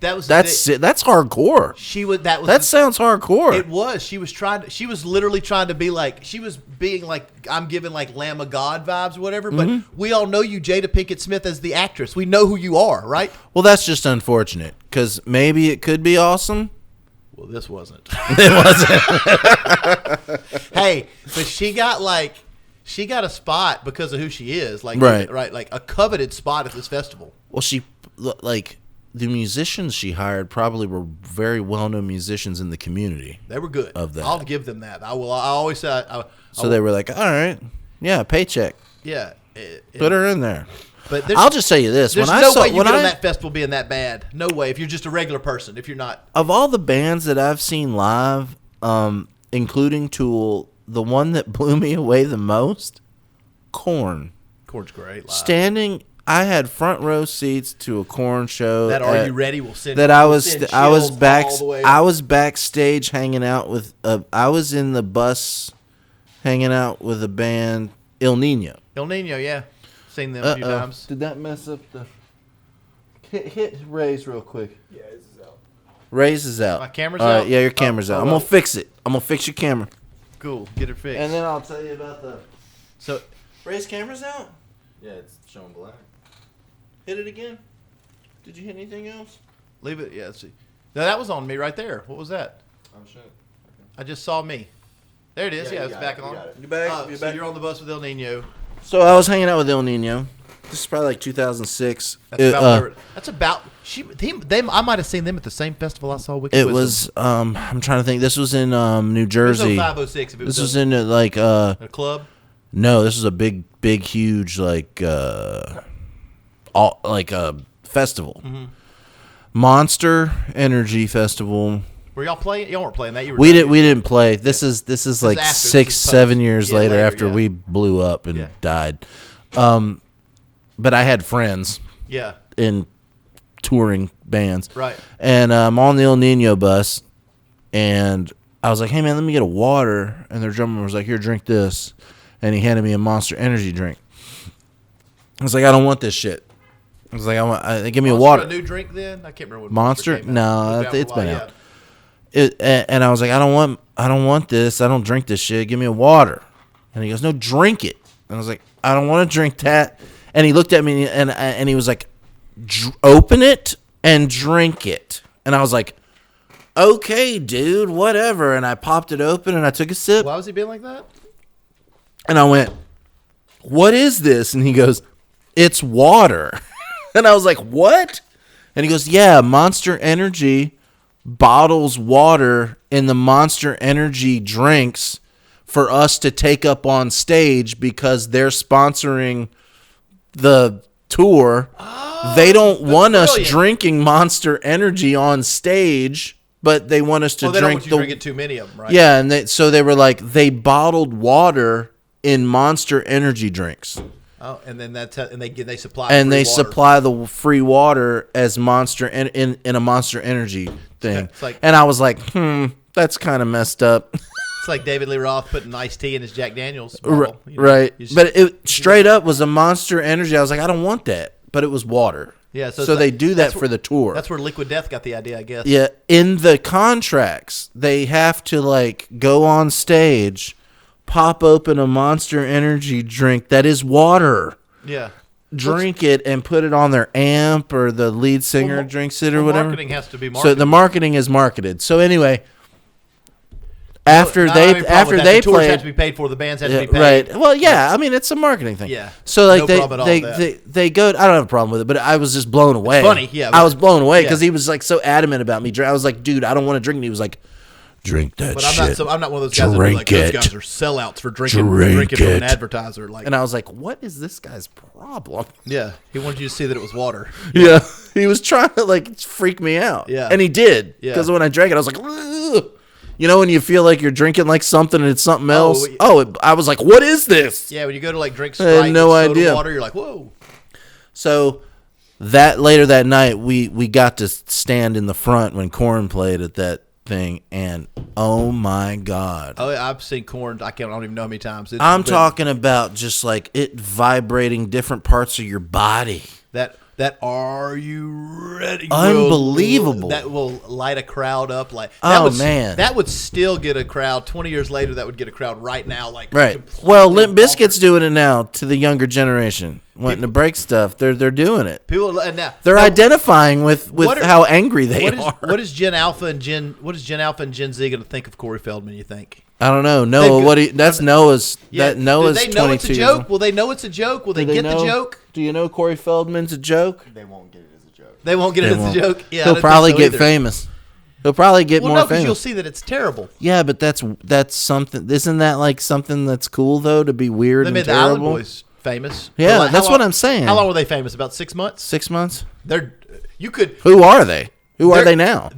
[SPEAKER 2] That's
[SPEAKER 1] hardcore. That sounds hardcore.
[SPEAKER 2] It was. She was literally trying to be like. She was being like. I'm giving like Lamb of God vibes, or whatever. But we all know you, Jada Pinkett Smith, as the actress. We know who you are, right?
[SPEAKER 1] Well, that's just unfortunate because maybe it could be awesome.
[SPEAKER 2] Well, this wasn't.
[SPEAKER 1] It wasn't.
[SPEAKER 2] Hey, but she got a spot because of who she is, like
[SPEAKER 1] right,
[SPEAKER 2] like a coveted spot at this festival.
[SPEAKER 1] Well, the musicians she hired probably were very well-known musicians in the community.
[SPEAKER 2] They were good.
[SPEAKER 1] Of that,
[SPEAKER 2] I'll give them that. I always say.
[SPEAKER 1] They were like, all right, yeah, paycheck.
[SPEAKER 2] Yeah,
[SPEAKER 1] put her in there.
[SPEAKER 2] But
[SPEAKER 1] I'll just tell you this:
[SPEAKER 2] there's no way you get on that festival being that bad. No way. If you're just a regular person, if you're not.
[SPEAKER 1] Of all the bands that I've seen live, including Tool, the one that blew me away the most, Korn.
[SPEAKER 2] Korn's great. Live.
[SPEAKER 1] Standing, I had front row seats to a Korn show.
[SPEAKER 2] That Are You Ready? Will send.
[SPEAKER 1] That I was backstage hanging out with. I was in the bus, hanging out with a band, El Nino.
[SPEAKER 2] El Nino, yeah. Seen them a few times.
[SPEAKER 1] Did that mess up the... Hit Ray's real quick.
[SPEAKER 3] Yeah, this is out.
[SPEAKER 1] Ray's is out.
[SPEAKER 2] My camera's
[SPEAKER 1] All
[SPEAKER 2] out?
[SPEAKER 1] right, yeah, your camera's out. I'm going to fix it. I'm going to fix your camera.
[SPEAKER 2] Cool. Get it fixed.
[SPEAKER 1] And then I'll tell you about the...
[SPEAKER 2] So,
[SPEAKER 1] Ray's camera's out?
[SPEAKER 3] Yeah, it's showing black.
[SPEAKER 1] Hit it again. Did you hit anything else?
[SPEAKER 2] leave it. Yeah, let's see. No, that was on me right there. What was that?
[SPEAKER 3] Oh, shit. Okay.
[SPEAKER 2] I just saw me. There it is. Yeah, it's back on.
[SPEAKER 1] You back?
[SPEAKER 2] So you're on the bus with El Nino.
[SPEAKER 1] So I was hanging out with El Nino. This is probably like 2006.
[SPEAKER 2] That's about. I might have seen them at the same festival I saw Wicked
[SPEAKER 1] It
[SPEAKER 2] Wisdom.
[SPEAKER 1] was. I'm trying to think. This was in New Jersey.
[SPEAKER 2] There's no 506. If it
[SPEAKER 1] This
[SPEAKER 2] was
[SPEAKER 1] was in
[SPEAKER 2] a club.
[SPEAKER 1] No, this was a big, huge festival.
[SPEAKER 2] Mm-hmm.
[SPEAKER 1] Monster Energy Festival.
[SPEAKER 2] Were y'all playing? Y'all weren't playing that. You were.
[SPEAKER 1] We didn't play. This is like
[SPEAKER 2] after.
[SPEAKER 1] 6-7 years later,
[SPEAKER 2] later,
[SPEAKER 1] after
[SPEAKER 2] yeah.
[SPEAKER 1] we blew up and died. But I had friends.
[SPEAKER 2] Yeah.
[SPEAKER 1] In touring bands.
[SPEAKER 2] Right.
[SPEAKER 1] And I'm on the El Nino bus, and I was like, "Hey man, let me get a water." And their drummer was like, "Here, drink this," and he handed me a Monster Energy drink. I was like, "I don't want this shit." I was like, "Give me a water."
[SPEAKER 2] A new drink then? I can't remember what
[SPEAKER 1] Monster?
[SPEAKER 2] came out.
[SPEAKER 1] No, it's been out. And I was like, I don't want this. I don't drink this shit. Give me a water. And he goes, no, drink it. And I was like, I don't want to drink that. And he looked at me and he was like, open it and drink it. And I was like, okay, dude, whatever. And I popped it open and I took a sip.
[SPEAKER 2] Why was he being like that?
[SPEAKER 1] And I went, what is this? And he goes, it's water. And I was like, what? And he goes, yeah, Monster Energy bottles water in the Monster Energy drinks for us to take up on stage because they're sponsoring the tour. They don't want us drinking Monster Energy on stage. but they want us to
[SPEAKER 2] Well, they don't
[SPEAKER 1] drink
[SPEAKER 2] want you drinking too many of them, right?
[SPEAKER 1] Yeah, and so they were like, they bottled water in Monster energy drinks.
[SPEAKER 2] Oh, and then they supply
[SPEAKER 1] And
[SPEAKER 2] free
[SPEAKER 1] they
[SPEAKER 2] water.
[SPEAKER 1] supply the free water as Monster in a Monster energy thing.
[SPEAKER 2] It's like-
[SPEAKER 1] and I was like, that's kind of messed up.
[SPEAKER 2] It's like David Lee Roth putting iced tea in his Jack Daniels bottle.
[SPEAKER 1] Right.
[SPEAKER 2] You just-
[SPEAKER 1] But it straight up was a Monster energy. I was like, I don't want that. But it was water.
[SPEAKER 2] Yeah, so
[SPEAKER 1] So
[SPEAKER 2] it's
[SPEAKER 1] they
[SPEAKER 2] like-
[SPEAKER 1] do that
[SPEAKER 2] that's
[SPEAKER 1] for
[SPEAKER 2] where-
[SPEAKER 1] the tour.
[SPEAKER 2] That's where Liquid Death got the idea, I guess.
[SPEAKER 1] Yeah, in the contracts, they have to like go on stage, pop open a Monster energy drink that is water,
[SPEAKER 2] Yeah.
[SPEAKER 1] drink it, and put it on their amp, or the lead singer
[SPEAKER 2] Well,
[SPEAKER 1] drinks it, or
[SPEAKER 2] well,
[SPEAKER 1] whatever.
[SPEAKER 2] marketing has to be
[SPEAKER 1] So
[SPEAKER 2] marketed.
[SPEAKER 1] the marketing is marketed. So anyway, after
[SPEAKER 2] I don't have any
[SPEAKER 1] they
[SPEAKER 2] problem with that.
[SPEAKER 1] they
[SPEAKER 2] the tours have to
[SPEAKER 1] played.
[SPEAKER 2] be paid for, the bands have
[SPEAKER 1] Yeah,
[SPEAKER 2] to be paid.
[SPEAKER 1] right. Well, yeah. I mean, it's a marketing thing.
[SPEAKER 2] Yeah.
[SPEAKER 1] So like
[SPEAKER 2] No
[SPEAKER 1] they
[SPEAKER 2] problem at all with that.
[SPEAKER 1] they go. I don't have a problem with it, but I was just blown away.
[SPEAKER 2] funny, yeah,
[SPEAKER 1] I
[SPEAKER 2] but-
[SPEAKER 1] was blown away because
[SPEAKER 2] yeah.
[SPEAKER 1] he was like so adamant about me. I was like, dude, I don't want to drink. And he was like, drink that
[SPEAKER 2] But
[SPEAKER 1] shit.
[SPEAKER 2] I'm not one of those guys that be like,
[SPEAKER 1] Drink
[SPEAKER 2] those
[SPEAKER 1] it.
[SPEAKER 2] guys are sellouts for drinking
[SPEAKER 1] Drink
[SPEAKER 2] from an
[SPEAKER 1] it.
[SPEAKER 2] advertiser. Like,
[SPEAKER 1] And I was like, what is this guy's problem?
[SPEAKER 2] yeah, he wanted you to see that it was water.
[SPEAKER 1] Yeah. He was trying to like freak me out.
[SPEAKER 2] Yeah.
[SPEAKER 1] And he did.
[SPEAKER 2] Yeah.
[SPEAKER 1] Because when I drank it, I was like, ugh. You know, when you feel like you're drinking like something and it's something else? I was like, what is this?
[SPEAKER 2] Yeah, when you go to like drink
[SPEAKER 1] I had
[SPEAKER 2] Sprite,
[SPEAKER 1] no
[SPEAKER 2] and soda
[SPEAKER 1] idea.
[SPEAKER 2] water, you're like, whoa.
[SPEAKER 1] So later that night, we got to stand in the front when Korn played at that thing, and oh my God.
[SPEAKER 2] Oh, yeah, I've seen Korn. I don't even know how many times.
[SPEAKER 1] I'm talking about just like it vibrating different parts of your body.
[SPEAKER 2] That Are You Ready?
[SPEAKER 1] Unbelievable.
[SPEAKER 2] That will light a crowd up. Like
[SPEAKER 1] Man.
[SPEAKER 2] that would still get a crowd. 20 years later, that would get a crowd right now. Like
[SPEAKER 1] Right.
[SPEAKER 2] completely
[SPEAKER 1] Well, Limp
[SPEAKER 2] bonkers.
[SPEAKER 1] Bizkit's doing it now to the younger generation. Wanting to break stuff. They're doing it.
[SPEAKER 2] People and now
[SPEAKER 1] They're
[SPEAKER 2] now,
[SPEAKER 1] identifying with
[SPEAKER 2] what are-
[SPEAKER 1] how angry they are.
[SPEAKER 2] What is Gen Alpha and Gen Z going to think of Corey Feldman? You think?
[SPEAKER 1] I don't know. Noah,
[SPEAKER 2] They've-
[SPEAKER 1] that's Noah's.
[SPEAKER 2] Yeah.
[SPEAKER 1] That Noah's
[SPEAKER 2] Do they know it's a
[SPEAKER 1] 22 years
[SPEAKER 2] joke?
[SPEAKER 1] old.
[SPEAKER 2] Will they know it's a joke? Will they
[SPEAKER 1] Do
[SPEAKER 2] get
[SPEAKER 1] know-
[SPEAKER 2] the joke?
[SPEAKER 1] Do you know Corey Feldman's a joke?
[SPEAKER 3] They won't get it as a joke.
[SPEAKER 2] They won't get it as a joke. Yeah, I
[SPEAKER 1] He'll
[SPEAKER 2] don't
[SPEAKER 1] probably
[SPEAKER 2] think so
[SPEAKER 1] get
[SPEAKER 2] either.
[SPEAKER 1] famous. He'll probably get
[SPEAKER 2] Well,
[SPEAKER 1] more
[SPEAKER 2] no, because
[SPEAKER 1] famous.
[SPEAKER 2] you'll see that it's terrible.
[SPEAKER 1] Yeah, but that's something. Isn't that like something that's cool though, to be weird
[SPEAKER 2] They
[SPEAKER 1] and
[SPEAKER 2] made the
[SPEAKER 1] terrible?
[SPEAKER 2] Island Boys famous.
[SPEAKER 1] Yeah,
[SPEAKER 2] But,
[SPEAKER 1] that's
[SPEAKER 2] how
[SPEAKER 1] what
[SPEAKER 2] long-
[SPEAKER 1] I'm saying.
[SPEAKER 2] How long were they famous? About 6 months.
[SPEAKER 1] 6 months.
[SPEAKER 2] You could.
[SPEAKER 1] Who are they? Who are
[SPEAKER 2] they're-
[SPEAKER 1] they now?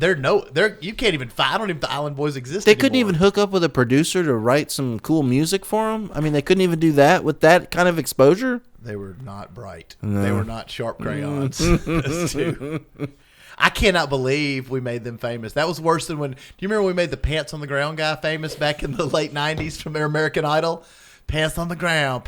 [SPEAKER 2] You can't even. I don't even. The Island Boys exist.
[SPEAKER 1] They couldn't
[SPEAKER 2] anymore.
[SPEAKER 1] even hook up with a producer to write some cool music for them. I mean, they couldn't even do that with that kind of exposure.
[SPEAKER 2] They were not bright. They were not sharp crayons. Those two. I cannot believe we made them famous. That was worse than when. Do you remember when we made the Pants on the Ground guy famous back in the late '90s from their American Idol? Pants on the ground,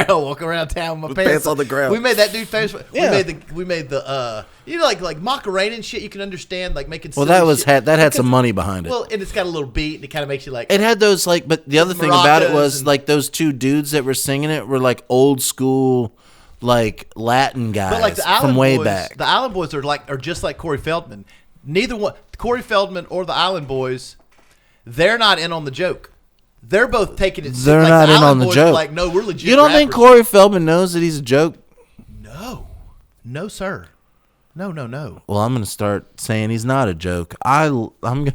[SPEAKER 2] walk around town with my pants,
[SPEAKER 1] pants on the ground.
[SPEAKER 2] We made that dude famous.
[SPEAKER 1] Yeah.
[SPEAKER 2] We made the you know, like Macarena and shit. You can understand, like making.
[SPEAKER 1] Well,
[SPEAKER 2] silly
[SPEAKER 1] that was
[SPEAKER 2] shit.
[SPEAKER 1] that had some
[SPEAKER 2] Because-
[SPEAKER 1] money behind it.
[SPEAKER 2] Well, and it's got a little beat, and it kind of makes you like.
[SPEAKER 1] It had those like, but the other thing about it
[SPEAKER 2] Maracas
[SPEAKER 1] was
[SPEAKER 2] and-
[SPEAKER 1] like those two dudes that were singing it were like old school, like Latin guys
[SPEAKER 2] But like the Island
[SPEAKER 1] from way
[SPEAKER 2] Boys,
[SPEAKER 1] back.
[SPEAKER 2] the Island Boys are just like Corey Feldman. Neither one, Corey Feldman or the Island Boys, they're not in on the joke. They're both taking it.
[SPEAKER 1] They're
[SPEAKER 2] like
[SPEAKER 1] not
[SPEAKER 2] the
[SPEAKER 1] in on
[SPEAKER 2] Island
[SPEAKER 1] the
[SPEAKER 2] Boys
[SPEAKER 1] joke.
[SPEAKER 2] Are like, no, we're legit.
[SPEAKER 1] You don't think
[SPEAKER 2] rappers.
[SPEAKER 1] Corey Feldman knows that he's a joke?
[SPEAKER 2] No, sir. No.
[SPEAKER 1] Well, I'm going to start saying he's not a joke. I'm gonna,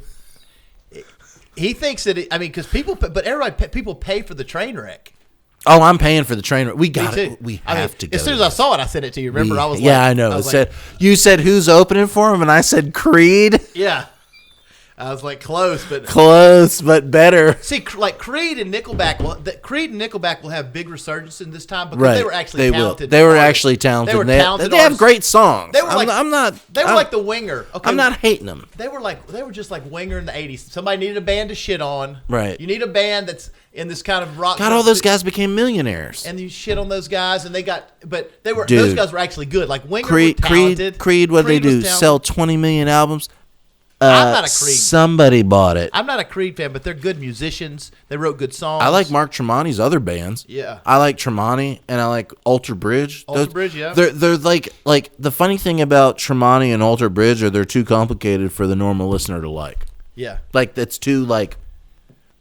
[SPEAKER 2] He thinks that. Because people pay for the train wreck.
[SPEAKER 1] Oh, I'm paying for the train. We
[SPEAKER 2] Me
[SPEAKER 1] got
[SPEAKER 2] too.
[SPEAKER 1] it. We have to go.
[SPEAKER 2] As soon as I saw it, I sent it to you. Remember, I was
[SPEAKER 1] yeah,
[SPEAKER 2] like,
[SPEAKER 1] I know.
[SPEAKER 2] I
[SPEAKER 1] It
[SPEAKER 2] was
[SPEAKER 1] said
[SPEAKER 2] like,
[SPEAKER 1] you said who's opening for him, and I said Creed.
[SPEAKER 2] yeah. I was like close, but
[SPEAKER 1] Close, but better.
[SPEAKER 2] see, like Creed and Nickelback. Well, Creed and Nickelback will have big resurgence in this time because
[SPEAKER 1] Right.
[SPEAKER 2] they were actually
[SPEAKER 1] They
[SPEAKER 2] talented.
[SPEAKER 1] will. They were
[SPEAKER 2] artists.
[SPEAKER 1] actually talented.
[SPEAKER 2] They were talented.
[SPEAKER 1] They have
[SPEAKER 2] artists.
[SPEAKER 1] great songs.
[SPEAKER 2] They were like
[SPEAKER 1] I'm not.
[SPEAKER 2] They were
[SPEAKER 1] I'm-
[SPEAKER 2] like the Winger. Okay,
[SPEAKER 1] I'm not hating them.
[SPEAKER 2] They were just like Winger in the '80s. Somebody needed a band to shit on.
[SPEAKER 1] Right.
[SPEAKER 2] You need a band that's in this kind of rock.
[SPEAKER 1] God, all those guys became millionaires.
[SPEAKER 2] And you shit on those guys, and they got. But those
[SPEAKER 1] Dude.
[SPEAKER 2] guys were actually good. Like Winger
[SPEAKER 1] Creed,
[SPEAKER 2] was talented.
[SPEAKER 1] Creed. What they
[SPEAKER 2] Creed was
[SPEAKER 1] do?
[SPEAKER 2] talented.
[SPEAKER 1] Sell 20 million albums.
[SPEAKER 2] I'm not a Creed.
[SPEAKER 1] Somebody bought it.
[SPEAKER 2] I'm not a Creed fan, but they're good musicians. They wrote good songs.
[SPEAKER 1] I like Mark Tremonti's other bands.
[SPEAKER 2] Yeah.
[SPEAKER 1] I like Tremonti and I like Alter Bridge.
[SPEAKER 2] Alter Bridge, yeah.
[SPEAKER 1] They're like the funny thing about Tremonti and Alter Bridge are they're too complicated for the normal listener to like.
[SPEAKER 2] Yeah.
[SPEAKER 1] Like that's too like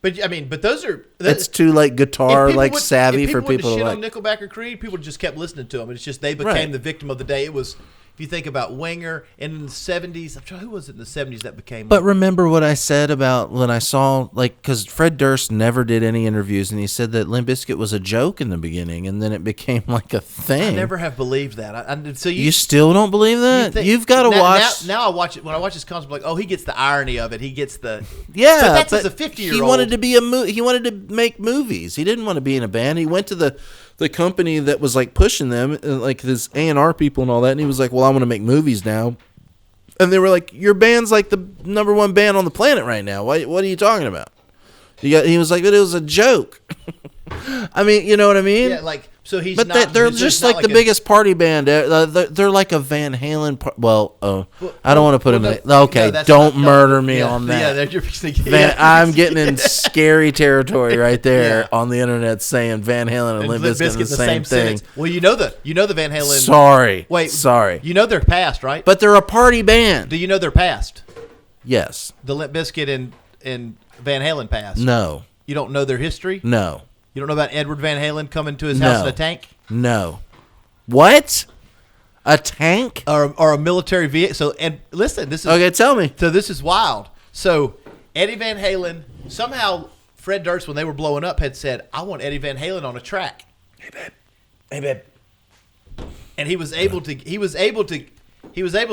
[SPEAKER 2] But those are
[SPEAKER 1] that's too like guitar
[SPEAKER 2] if
[SPEAKER 1] like
[SPEAKER 2] would-
[SPEAKER 1] savvy
[SPEAKER 2] if
[SPEAKER 1] for
[SPEAKER 2] people
[SPEAKER 1] people to
[SPEAKER 2] shit
[SPEAKER 1] like.
[SPEAKER 2] on Nickelback or Creed, people just kept listening to them. It's just they became
[SPEAKER 1] Right.
[SPEAKER 2] the victim of the day. It was If you think about Winger, and in the 70s, I'm trying, who was it in the 70s that became?
[SPEAKER 1] But remember what I said about when I saw, like, because Fred Durst never did any interviews, and he said that Limp Bizkit was a joke in the beginning, and then it became like a thing.
[SPEAKER 2] I never have believed that. So
[SPEAKER 1] you still don't believe that? You've got to watch.
[SPEAKER 2] Now I watch it. When I watch this concert, I'm like, oh, he gets the irony of it. He gets the
[SPEAKER 1] yeah.
[SPEAKER 2] But that's as a 50-year-old.
[SPEAKER 1] He wanted to be he wanted to make movies. He didn't want to be in a band. He went to the company that was like pushing them, like his A&R people and all that, and he was like, well, I want to make movies now. And they were like, your band's like the #1 band on the planet right now. What are you talking about? He was like, but it was a joke. I mean, you know what I mean?
[SPEAKER 2] Yeah, like, so he's
[SPEAKER 1] but
[SPEAKER 2] not.
[SPEAKER 1] They're just like the biggest party band. They're like a Van Halen. I don't want to put him in. Okay, don't murder me on that. Yeah, I'm getting in scary territory right there on the internet saying Van Halen and Limp Bizkit the same thing.
[SPEAKER 2] Well, you know the Van Halen.
[SPEAKER 1] Sorry.
[SPEAKER 2] You know their past, right?
[SPEAKER 1] But they're a party band.
[SPEAKER 2] Do you know their past?
[SPEAKER 1] Yes.
[SPEAKER 2] The Limp Bizkit and Van Halen past.
[SPEAKER 1] No.
[SPEAKER 2] You don't know their history?
[SPEAKER 1] No.
[SPEAKER 2] You don't know about Edward Van Halen coming to his house in a tank?
[SPEAKER 1] No. What? A tank?
[SPEAKER 2] Or a military vehicle? So, and listen, this is
[SPEAKER 1] okay. Tell me.
[SPEAKER 2] So this is wild. So Eddie Van Halen, somehow Fred Durst, when they were blowing up, had said, "I want Eddie Van Halen on a track." Hey babe. And he was able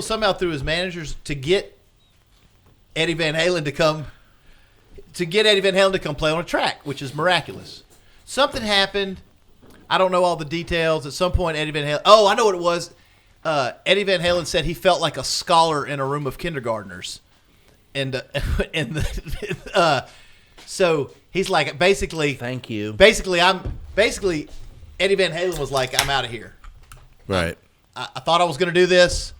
[SPEAKER 2] somehow through his managers to get Eddie Van Halen to come play on a track, which is miraculous. Something happened. I don't know all the details. At some point, Eddie Van Halen... Oh, I know what it was. Eddie Van Halen said he felt like a scholar in a room of kindergartners. So he's like, basically...
[SPEAKER 1] Thank you.
[SPEAKER 2] Basically, Eddie Van Halen was like, I'm out of here.
[SPEAKER 1] Right.
[SPEAKER 2] I thought I was going to do this,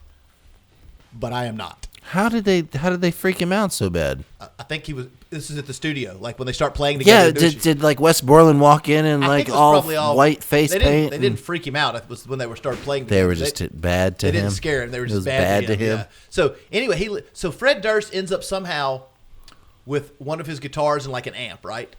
[SPEAKER 2] but I am not.
[SPEAKER 1] How did they freak him out so bad?
[SPEAKER 2] I think he was... This is at the studio, like when they start playing together.
[SPEAKER 1] Yeah, did like Wes Borland walk in and like all white face paint?
[SPEAKER 2] They didn't freak him out. It was when they started playing together.
[SPEAKER 1] They were just bad to him.
[SPEAKER 2] They didn't scare him. They were just bad to him. Yeah. So anyway, so Fred Durst ends up somehow with one of his guitars and like an amp, right?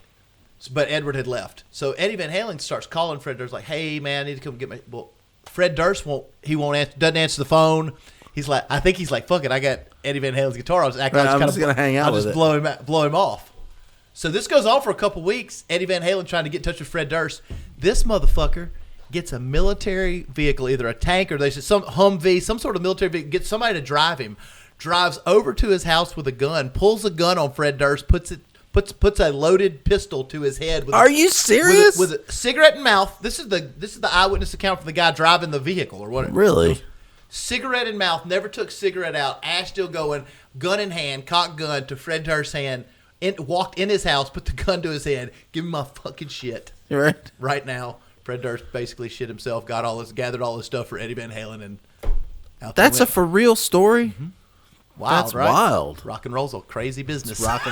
[SPEAKER 2] But Edward had left. So Eddie Van Halen starts calling Fred Durst like, "Hey man, I need to come get my." Well, Fred Durst doesn't answer the phone. He's like, I think he's like, fuck it, I got Eddie Van Halen's guitar. I was acting like
[SPEAKER 1] I'm just gonna hang out with it.
[SPEAKER 2] I'll just blow him off. So this goes on for a couple weeks. Eddie Van Halen trying to get in touch with Fred Durst. This motherfucker gets a military vehicle, either a tank or some Humvee, some sort of military vehicle, gets somebody to drive him, drives over to his house with a gun, pulls a gun on Fred Durst, puts a loaded pistol to his head.
[SPEAKER 1] Are you serious?
[SPEAKER 2] With a cigarette in mouth. This is the eyewitness account from the guy driving the vehicle or whatever.
[SPEAKER 1] Really?
[SPEAKER 2] Cigarette in mouth, never took cigarette out, ash still going, gun in hand, cocked gun to Fred Durst's hand, walked in his house, put the gun to his head, give him my fucking shit.
[SPEAKER 1] You're right.
[SPEAKER 2] Right now, Fred Durst basically shit himself, gathered all his stuff for Eddie Van Halen, and out
[SPEAKER 1] that's a for real story?
[SPEAKER 2] Mm-hmm. Wild,
[SPEAKER 1] that's
[SPEAKER 2] right?
[SPEAKER 1] Wild.
[SPEAKER 2] Rock and roll's a crazy business.
[SPEAKER 1] It's rock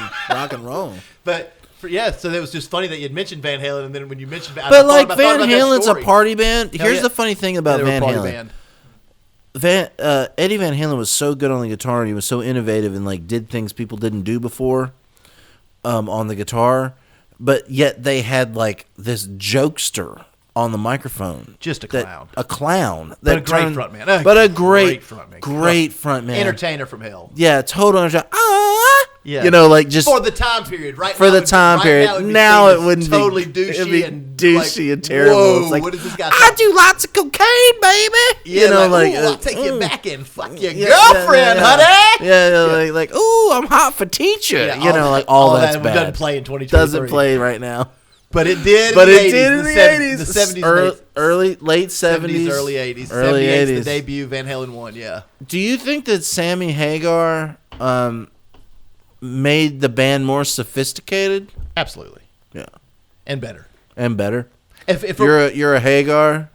[SPEAKER 1] and roll.
[SPEAKER 2] But yeah, so it was just funny that you'd mentioned Van Halen, and then when you mentioned Van
[SPEAKER 1] Halen, but Van Halen's a party band. Here's the funny thing about Van Halen.
[SPEAKER 2] Band.
[SPEAKER 1] Eddie Van Halen was so good on the guitar, and he was so innovative and like did things people didn't do before on the guitar, but yet they had like this jokester on the microphone,
[SPEAKER 2] just a clown,
[SPEAKER 1] but a great frontman, great frontman,
[SPEAKER 2] entertainer from hell,
[SPEAKER 1] yeah, total entertainer.
[SPEAKER 2] Yeah.
[SPEAKER 1] You know, like just
[SPEAKER 2] for the time period, right?
[SPEAKER 1] For the time period. Now it wouldn't be
[SPEAKER 2] totally douchey and
[SPEAKER 1] terrible.
[SPEAKER 2] Whoa,
[SPEAKER 1] it's like,
[SPEAKER 2] what is this guy?
[SPEAKER 1] I do lots of cocaine, baby.
[SPEAKER 2] Yeah, you know, like I'll take you back and fuck your girlfriend, honey.
[SPEAKER 1] Yeah, like ooh, I'm hot for teacher.
[SPEAKER 2] Yeah,
[SPEAKER 1] you know, like all that's bad.
[SPEAKER 2] Doesn't play in 2023.
[SPEAKER 1] Doesn't play right now.
[SPEAKER 2] But it did.
[SPEAKER 1] But it did in the 80s,
[SPEAKER 2] the 70s,
[SPEAKER 1] late 70s,
[SPEAKER 2] early 80s,
[SPEAKER 1] early 80s.
[SPEAKER 2] The debut Van Halen 1. Yeah.
[SPEAKER 1] Do you think that Sammy Hagar made the band more sophisticated?
[SPEAKER 2] Absolutely.
[SPEAKER 1] Yeah.
[SPEAKER 2] And better.
[SPEAKER 1] If you're a Hagar,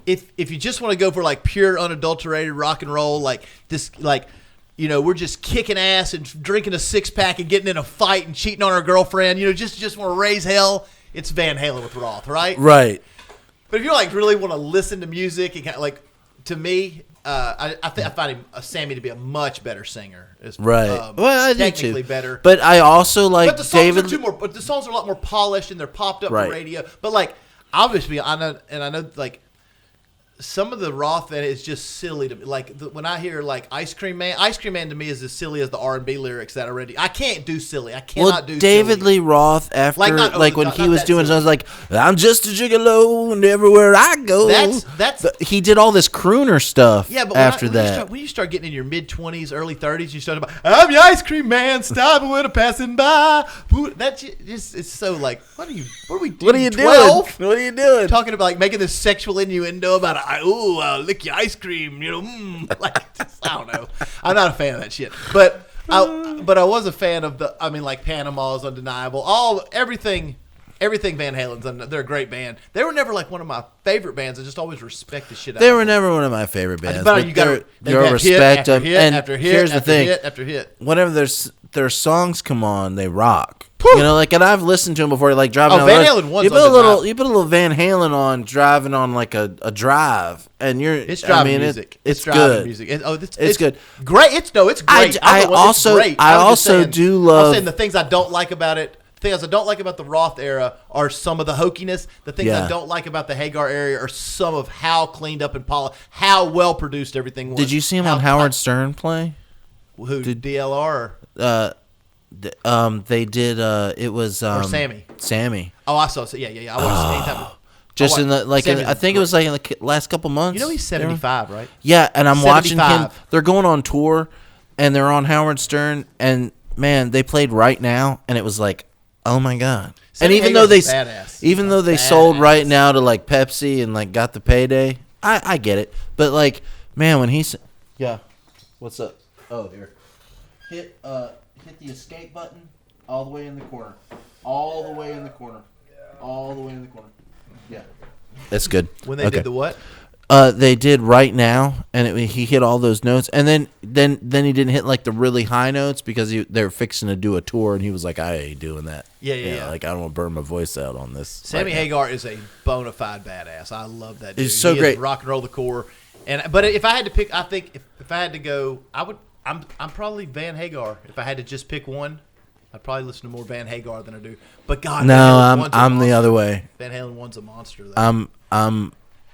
[SPEAKER 2] if you just want to go for like pure unadulterated rock and roll, like this, like, you know, we're just kicking ass and drinking a 6-pack and getting in a fight and cheating on our girlfriend, you know, just want to raise hell, it's Van Halen with Roth, right?
[SPEAKER 1] Right.
[SPEAKER 2] But if you like really want to listen to music and kind of like, to me, I find Sammy to be a much better singer.
[SPEAKER 1] Right. Well, I do
[SPEAKER 2] technically
[SPEAKER 1] too.
[SPEAKER 2] better.
[SPEAKER 1] But I also like
[SPEAKER 2] but the songs
[SPEAKER 1] David.
[SPEAKER 2] But the songs are a lot more polished and they're popped up
[SPEAKER 1] right.
[SPEAKER 2] on radio. But like, obviously, I know like some of the Roth that is just silly to me. Like when I hear like Ice Cream Man to me is as silly as the R&B lyrics that already. I can't do silly. I cannot do
[SPEAKER 1] David
[SPEAKER 2] silly.
[SPEAKER 1] Lee Roth after
[SPEAKER 2] Like,
[SPEAKER 1] when he was doing,
[SPEAKER 2] silly.
[SPEAKER 1] I was like, I'm just a gigolo, and everywhere I go. He did all this crooner stuff.
[SPEAKER 2] Yeah, but
[SPEAKER 1] after that,
[SPEAKER 2] when you start getting in your mid-20s, early 30s, you start about, I'm the Ice Cream Man, stopping when I'm passing by. That's just, it's so like, what are we doing?
[SPEAKER 1] What are you
[SPEAKER 2] 12?
[SPEAKER 1] doing? What are you doing?
[SPEAKER 2] Talking about like making this sexual innuendo about, I'll lick your ice cream, like, just, I don't know. I'm not a fan of that shit. But I was a fan of like Panama is undeniable. Everything Van Halen's, they're a great band. They were never like one of my favorite bands. I just always respect the shit out of them.
[SPEAKER 1] They were never one of my favorite bands.
[SPEAKER 2] But you got
[SPEAKER 1] to respect them. And here's the thing:
[SPEAKER 2] hit after hit.
[SPEAKER 1] whenever their songs come on, they rock. And I've listened to them before, like driving.
[SPEAKER 2] Oh, Van Halen one's
[SPEAKER 1] you put a little Van Halen on driving on like a drive, and
[SPEAKER 2] it's driving music.
[SPEAKER 1] It's
[SPEAKER 2] driving
[SPEAKER 1] good.
[SPEAKER 2] Music.
[SPEAKER 1] It's good.
[SPEAKER 2] Great. It's great.
[SPEAKER 1] I also do love.
[SPEAKER 2] I'm saying the things I don't like about it. Things I don't like about the Roth era are some of the hokiness. The things I don't like about the Hagar era are some of how cleaned up and polished, how well produced everything was.
[SPEAKER 1] Did you see him on Howard Stern play?
[SPEAKER 2] Who did DLR?
[SPEAKER 1] They did. It was
[SPEAKER 2] Or Sammy.
[SPEAKER 1] Sammy.
[SPEAKER 2] Oh, I saw. Yeah. I watched
[SPEAKER 1] Just in the I think it was like in the last couple months.
[SPEAKER 2] You know he's 75, right?
[SPEAKER 1] Yeah, and I'm watching
[SPEAKER 2] 75.
[SPEAKER 1] him. They're going on tour, and they're on Howard Stern, and man, they played Right Now, and it was like, oh my god.
[SPEAKER 2] Sammy
[SPEAKER 1] And even though they sold Right Now to like Pepsi and like got the payday, I get it. But like, man, when he's what's up? Oh, here. Hit the escape button all the way in the corner. All the way in the corner. All the way in the corner. Yeah. That's good.
[SPEAKER 2] When they did the what?
[SPEAKER 1] They did Right Now, and he hit all those notes, and then he didn't hit like the really high notes because they're fixing to do a tour, and he was like, I ain't doing that.
[SPEAKER 2] Yeah.
[SPEAKER 1] Like, I don't want to burn my voice out on this.
[SPEAKER 2] Sammy Hagar is a bona fide badass. I love that dude.
[SPEAKER 1] He's so great.
[SPEAKER 2] Rock and roll the core. But if I had to pick, I think if I had to go, I'm probably Van Hagar. If I had to just pick one, I'd probably listen to more Van Hagar than I do. But God,
[SPEAKER 1] no, I'm the other way.
[SPEAKER 2] Van Halen one's a monster. Though.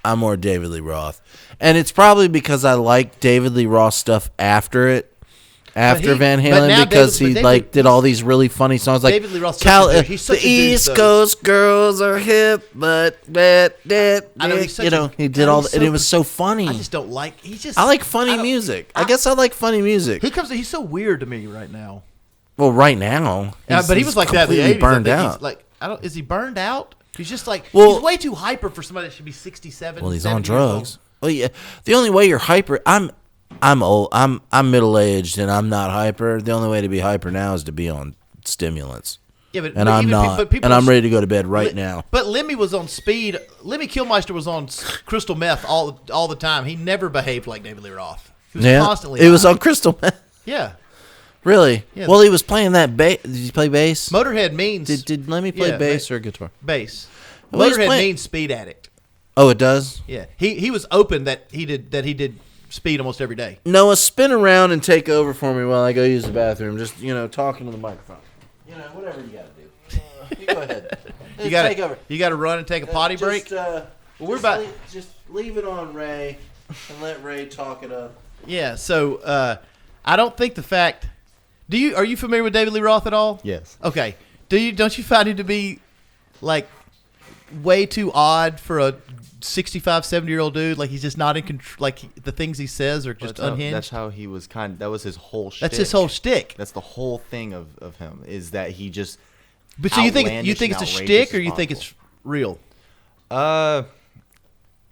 [SPEAKER 1] I'm more David Lee Roth, and it's probably because I like David Lee Roth stuff after Van Halen because he did all these really funny songs like
[SPEAKER 2] David Lee Roth's
[SPEAKER 1] the East Coast girls are hip, but he did all, and it was so funny.
[SPEAKER 2] I just don't like.
[SPEAKER 1] I like funny music. I guess I like funny music.
[SPEAKER 2] He's so weird to me right now.
[SPEAKER 1] Well, right now,
[SPEAKER 2] but he was like that in the 80s.
[SPEAKER 1] Burned out.
[SPEAKER 2] Like, is he burned out? He's just like,
[SPEAKER 1] he's
[SPEAKER 2] way too hyper for somebody that should be 67.
[SPEAKER 1] Well, he's on drugs. Well, yeah. The only way you're hyper, I'm old. I'm middle aged, and I'm not hyper. The only way to be hyper now is to be on stimulants.
[SPEAKER 2] Yeah, but
[SPEAKER 1] I'm not, and I'm ready to go to bed right now.
[SPEAKER 2] But Lemmy was on speed. Lemmy Kilmister was on crystal meth all the time. He never behaved like David Lee Roth. He was constantly.
[SPEAKER 1] It was on crystal meth.
[SPEAKER 2] Yeah.
[SPEAKER 1] Really?
[SPEAKER 2] Yeah.
[SPEAKER 1] Well, he was playing that bass. Did he play bass?
[SPEAKER 2] Motorhead means.
[SPEAKER 1] Did Lemmy play bass or guitar?
[SPEAKER 2] Bass.
[SPEAKER 1] Well,
[SPEAKER 2] Motorhead means speed addict.
[SPEAKER 1] Oh, it does?
[SPEAKER 2] Yeah. He was open that he did speed almost every day.
[SPEAKER 1] Noah, spin around and take over for me while I go use the bathroom. Just, talking to the microphone. Whatever you got to do. You go ahead.
[SPEAKER 2] Take over. You got to run and take a potty break?
[SPEAKER 1] Just leave it on Ray and let Ray talk it up.
[SPEAKER 2] Yeah, so I don't think the fact... Are you familiar with David Lee Roth at all?
[SPEAKER 3] Yes.
[SPEAKER 2] Okay. Don't you find him to be like way too odd for a 65, 70-year-old dude? Like he's just not in control. Like the things he says are just unhinged.
[SPEAKER 3] That's how he was that was his whole shtick.
[SPEAKER 2] That's his whole shtick.
[SPEAKER 3] That's the whole thing of him is that he just.
[SPEAKER 2] But so you think it's a shtick or you think it's real?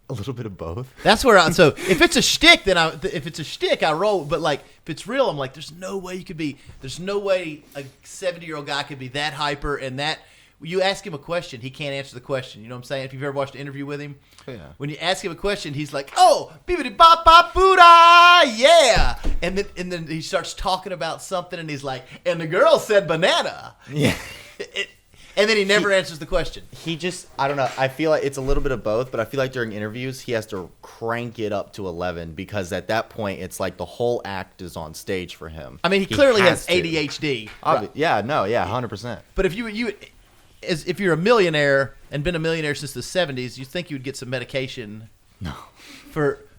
[SPEAKER 3] A little bit of both.
[SPEAKER 2] That's where so if it's a shtick, then I roll. But like if it's real, I'm like, there's no way a 70-year-old guy could be that hyper and that. You ask him a question, he can't answer the question. You know what I'm saying? If you've ever watched an interview with him,
[SPEAKER 3] yeah.
[SPEAKER 2] When you ask him a question, he's like, "Oh, bibbidi bop bop Buddha, yeah," and then he starts talking about something, and he's like, "And the girl said banana."
[SPEAKER 3] Yeah.
[SPEAKER 2] And then he never answers the question.
[SPEAKER 3] I don't know. I feel like it's a little bit of both, but I feel like during interviews, he has to crank it up to 11 because at that point, it's like the whole act is on stage for him.
[SPEAKER 2] I mean, he clearly has ADHD.
[SPEAKER 3] Right. Yeah, 100%.
[SPEAKER 2] But if you're a millionaire and been a millionaire since the 70s, you think you would get some medication.
[SPEAKER 3] No.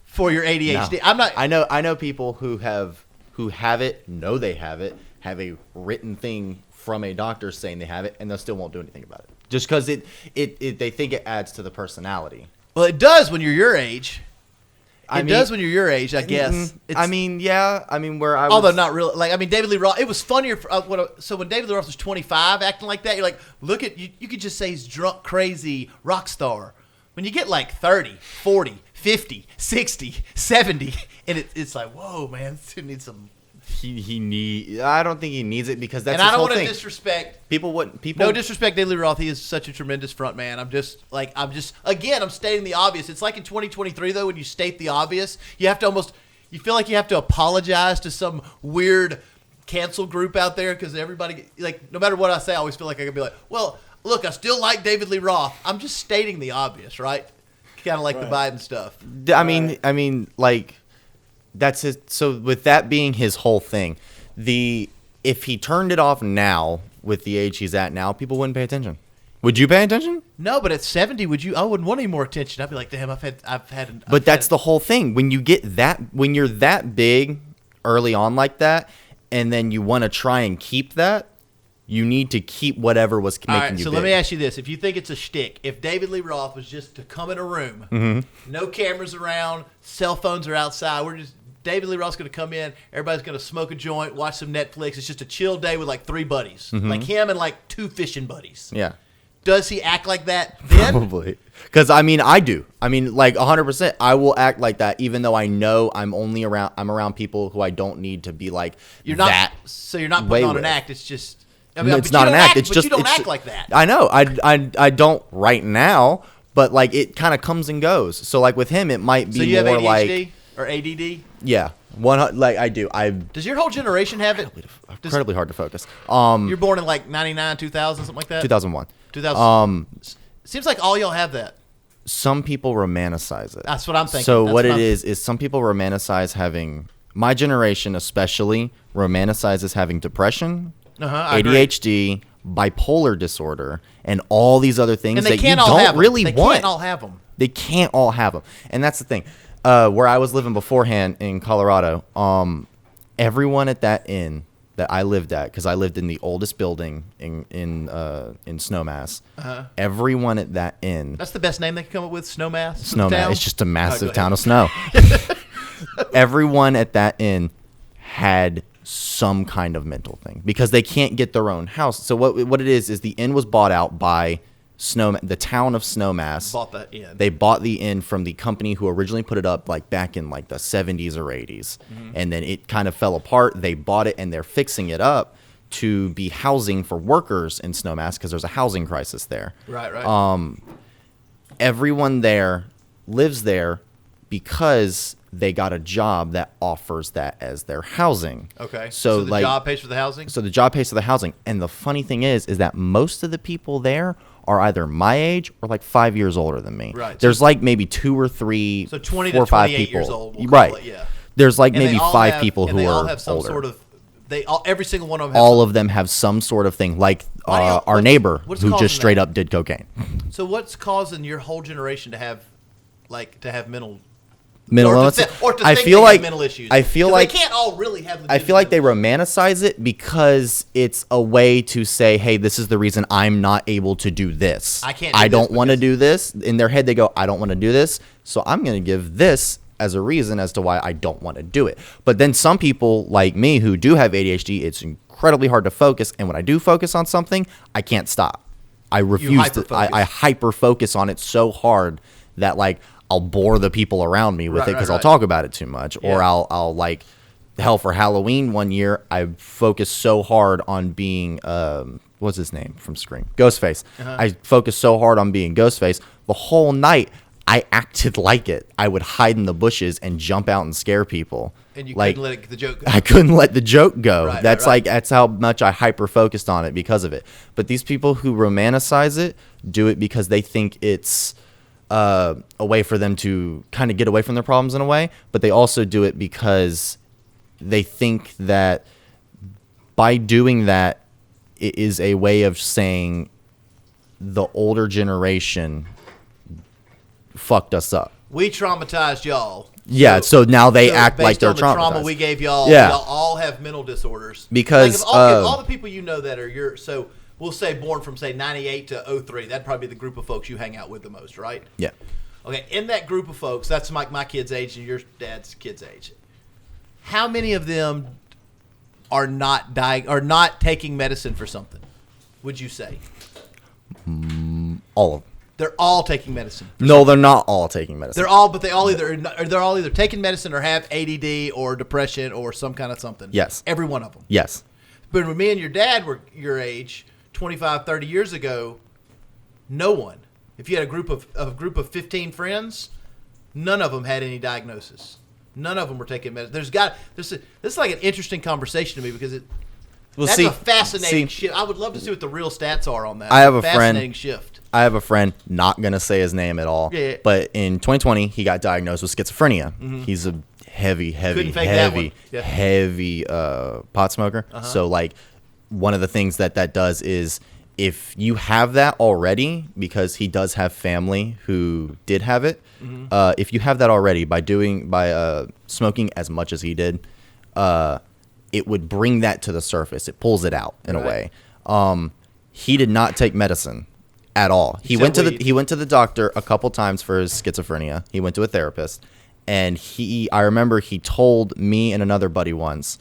[SPEAKER 2] for your ADHD.
[SPEAKER 3] No.
[SPEAKER 2] I'm not.
[SPEAKER 3] I know people who have it, know they have it, have a written thing from a doctor saying they have it, and they still won't do anything about it. Just because they think it adds to the personality.
[SPEAKER 2] Well, it does when you're your age.
[SPEAKER 3] I
[SPEAKER 2] It does when you're your age, I guess.
[SPEAKER 3] I mean, yeah. I mean, where I was,
[SPEAKER 2] Although not really. Like, I mean, David Lee Roth, it was funnier. So when David Lee Roth was 25 acting like that, you're like, look at, you could just say he's drunk, crazy, rock star. When you get like 30, 40, 50, 60, 70, and it's like, whoa, man, this dude needs some.
[SPEAKER 3] I don't think he needs it because that's
[SPEAKER 2] and
[SPEAKER 3] his
[SPEAKER 2] I don't
[SPEAKER 3] whole
[SPEAKER 2] want to
[SPEAKER 3] thing.
[SPEAKER 2] disrespect.
[SPEAKER 3] People.
[SPEAKER 2] No disrespect, David Lee Roth. He is such a tremendous front man. I'm stating the obvious. It's like in 2023 though, when you state the obvious, you feel like you have to apologize to some weird cancel group out there because everybody, like, no matter what I say, I always feel like I could be like, well, look, I still like David Lee Roth. I'm just stating the obvious, right? Kind of like the Biden stuff.
[SPEAKER 3] I mean, like, that's his. So with that being his whole thing, if he turned it off now with the age he's at now, people wouldn't pay attention. Would you pay attention?
[SPEAKER 2] No, but at 70, I wouldn't want any more attention. I'd be like, damn, I've had.
[SPEAKER 3] But that's the whole thing. When you're that big early on like that, and then you want to try and keep that, you need to keep whatever was making you big.
[SPEAKER 2] So let me ask you this: if you think it's a shtick, if David Lee Roth was just to come in a room, no cameras around, cell phones are outside, David Lee Roth's going to come in, everybody's going to smoke a joint, watch some Netflix. It's just a chill day with like 3 buddies, like him and like 2 fishing buddies.
[SPEAKER 3] Yeah.
[SPEAKER 2] Does he act like that then?
[SPEAKER 3] Probably. Because, I mean, I do. I mean, like, 100%, I will act like that, even though I know I'm around people who I don't need to be like that.
[SPEAKER 2] So you're not putting on an act. It's just. I mean,
[SPEAKER 3] it's not an act. It's just.
[SPEAKER 2] You don't act like that.
[SPEAKER 3] I know. I don't right now, but, like, it kind of comes and goes. So, like, with him, it might be
[SPEAKER 2] so you
[SPEAKER 3] more
[SPEAKER 2] have ADHD
[SPEAKER 3] like.
[SPEAKER 2] or ADD?
[SPEAKER 3] Yeah. Like, I do.
[SPEAKER 2] Does your whole generation have it?
[SPEAKER 3] Incredibly hard to focus.
[SPEAKER 2] You're born in like 99, 2000, something like that?
[SPEAKER 3] 2001.
[SPEAKER 2] 2000. Seems like all y'all have that.
[SPEAKER 3] Some people romanticize it.
[SPEAKER 2] That's what I'm thinking.
[SPEAKER 3] So what it is some people romanticize having, my generation especially, romanticizes having depression, ADHD, bipolar disorder, and all these other things that you don't really want.
[SPEAKER 2] They can't all have them.
[SPEAKER 3] They can't all have them. And that's the thing. Where I was living beforehand in Colorado, everyone at that inn that I lived at, because I lived in the oldest building in Snowmass. Everyone at that inn.
[SPEAKER 2] That's the best name they can come up with. Snowmass.
[SPEAKER 3] Snowmass. It's just a massive town of snow. Everyone at that inn had some kind of mental thing because they can't get their own house. So what it is the inn was bought out by the town of Snowmass.
[SPEAKER 2] Bought the inn.
[SPEAKER 3] They bought the inn from the company who originally put it up like back in like the 70s or 80s. And then it kind of fell apart. They bought it and they're fixing it up to be housing for workers in Snowmass because there's a housing crisis there.
[SPEAKER 2] Right.
[SPEAKER 3] Everyone there lives there because they got a job that offers that as their housing.
[SPEAKER 2] Okay.
[SPEAKER 3] So
[SPEAKER 2] the job pays for the housing?
[SPEAKER 3] So the job pays for the housing. And the funny thing is that most of the people there are either my age or like 5 years older than me.
[SPEAKER 2] Right.
[SPEAKER 3] There's like maybe 2 or 3,
[SPEAKER 2] so 20
[SPEAKER 3] 4 or
[SPEAKER 2] to
[SPEAKER 3] 5
[SPEAKER 2] 28
[SPEAKER 3] people.
[SPEAKER 2] years old. We'll
[SPEAKER 3] right.
[SPEAKER 2] It, yeah.
[SPEAKER 3] There's like
[SPEAKER 2] and
[SPEAKER 3] maybe 5 people who
[SPEAKER 2] they all
[SPEAKER 3] are
[SPEAKER 2] have some
[SPEAKER 3] older.
[SPEAKER 2] Sort of, every single one of them.
[SPEAKER 3] All of them have some sort of thing, like our neighbor who just straight up did cocaine.
[SPEAKER 2] So what's causing your whole generation to have mental
[SPEAKER 3] illness?
[SPEAKER 2] I feel like mental issues.
[SPEAKER 3] I feel like
[SPEAKER 2] they can't all really have.
[SPEAKER 3] I feel like they romanticize it because it's a way to say, "Hey, this is the reason I'm not able to do this. I don't want to do this." In their head, they go, "I don't want to do this, so I'm going to give this as a reason as to why I don't want to do it." But then some people like me who do have ADHD, it's incredibly hard to focus, and when I do focus on something, I can't stop. I refuse to. I hyper focus on it so hard that like I'll bore the people around me with it because I'll talk about it too much, or I'll like, hell, for Halloween one year I focused so hard on being what's his name from Scream, Ghostface. I focused so hard on being Ghostface the whole night. I acted like it. I would hide in the bushes and jump out and scare people.
[SPEAKER 2] And you couldn't let the joke go.
[SPEAKER 3] I couldn't let the joke go. That's how much I hyper focused on it because of it. But these people who romanticize it do it because they think it's a way for them to kind of get away from their problems in a way. But they also do it because they think that by doing that, it is a way of saying the older generation fucked us up.
[SPEAKER 2] we traumatized y'all.
[SPEAKER 3] Yeah, so now they act like they're
[SPEAKER 2] based on the
[SPEAKER 3] traumatized.
[SPEAKER 2] trauma we gave y'all.
[SPEAKER 3] Yeah.
[SPEAKER 2] Y'all all have mental disorders.
[SPEAKER 3] Because
[SPEAKER 2] if all the people you know that are so we'll say born from say 98 to 03, that'd probably be the group of folks you hang out with the most, right?
[SPEAKER 3] Yeah.
[SPEAKER 2] Okay, in that group of folks, that's my kid's age and your dad's kid's age. How many of them are not taking medicine for something? Would you say?
[SPEAKER 3] All of them.
[SPEAKER 2] They're all taking medicine.
[SPEAKER 3] No, they're not all taking medicine.
[SPEAKER 2] They're all either taking medicine or have ADD or depression or some kind of something.
[SPEAKER 3] Yes.
[SPEAKER 2] Every one of them.
[SPEAKER 3] Yes.
[SPEAKER 2] But when me and your dad were your age, 25, 30 years ago, no one. If you had a group of 15 friends, none of them had any diagnosis. None of them were taking medicine. This is like an interesting conversation to me because that's a fascinating shift. I would love to see what the real stats are on that.
[SPEAKER 3] I have a
[SPEAKER 2] fascinating shift.
[SPEAKER 3] I have a friend, not going to say his name at all, but in 2020, he got diagnosed with schizophrenia. Mm-hmm. He's a heavy pot smoker. Uh-huh. So, like, one of the things that does is if you have that already, because he does have family who did have it, mm-hmm. If you have that already by smoking as much as he did, it would bring that to the surface. It pulls it out in a way. He did not take medicine at all. He went to the doctor a couple times for his schizophrenia. He went to a therapist, and I remember he told me and another buddy once,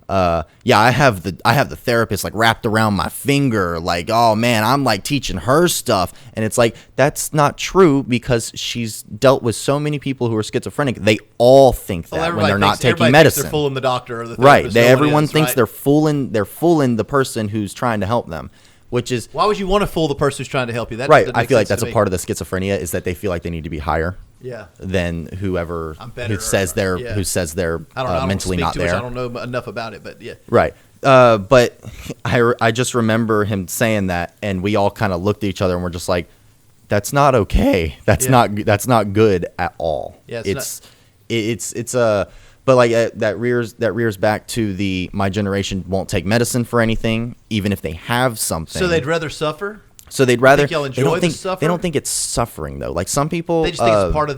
[SPEAKER 3] I have the therapist like wrapped around my finger, like, oh man, I'm like teaching her stuff. And it's like, that's not true, because she's dealt with so many people who are schizophrenic. They all think that when they're not taking medicine.
[SPEAKER 2] They're fooling the doctor or the
[SPEAKER 3] Right.
[SPEAKER 2] therapist.
[SPEAKER 3] Everyone thinks they're fooling the person who's trying to help them. Which is,
[SPEAKER 2] why would you want to fool the person who's trying to help you?
[SPEAKER 3] Right. I feel like that's a part of the schizophrenia, is that they feel like they need to be higher.
[SPEAKER 2] Yeah.
[SPEAKER 3] Than whoever who says they're mentally not there.
[SPEAKER 2] I don't know enough about it, but yeah.
[SPEAKER 3] Right. But I just remember him saying that, and we all kind of looked at each other and we're just like, that's not okay. That's not good at all. Yeah. But like that rears back to my generation won't take medicine for anything, even if they have something.
[SPEAKER 2] So they'd rather suffer?
[SPEAKER 3] So they'd rather.
[SPEAKER 2] Y'all enjoy the suffering?
[SPEAKER 3] They don't think it's suffering though. Like some people,
[SPEAKER 2] they just think it's part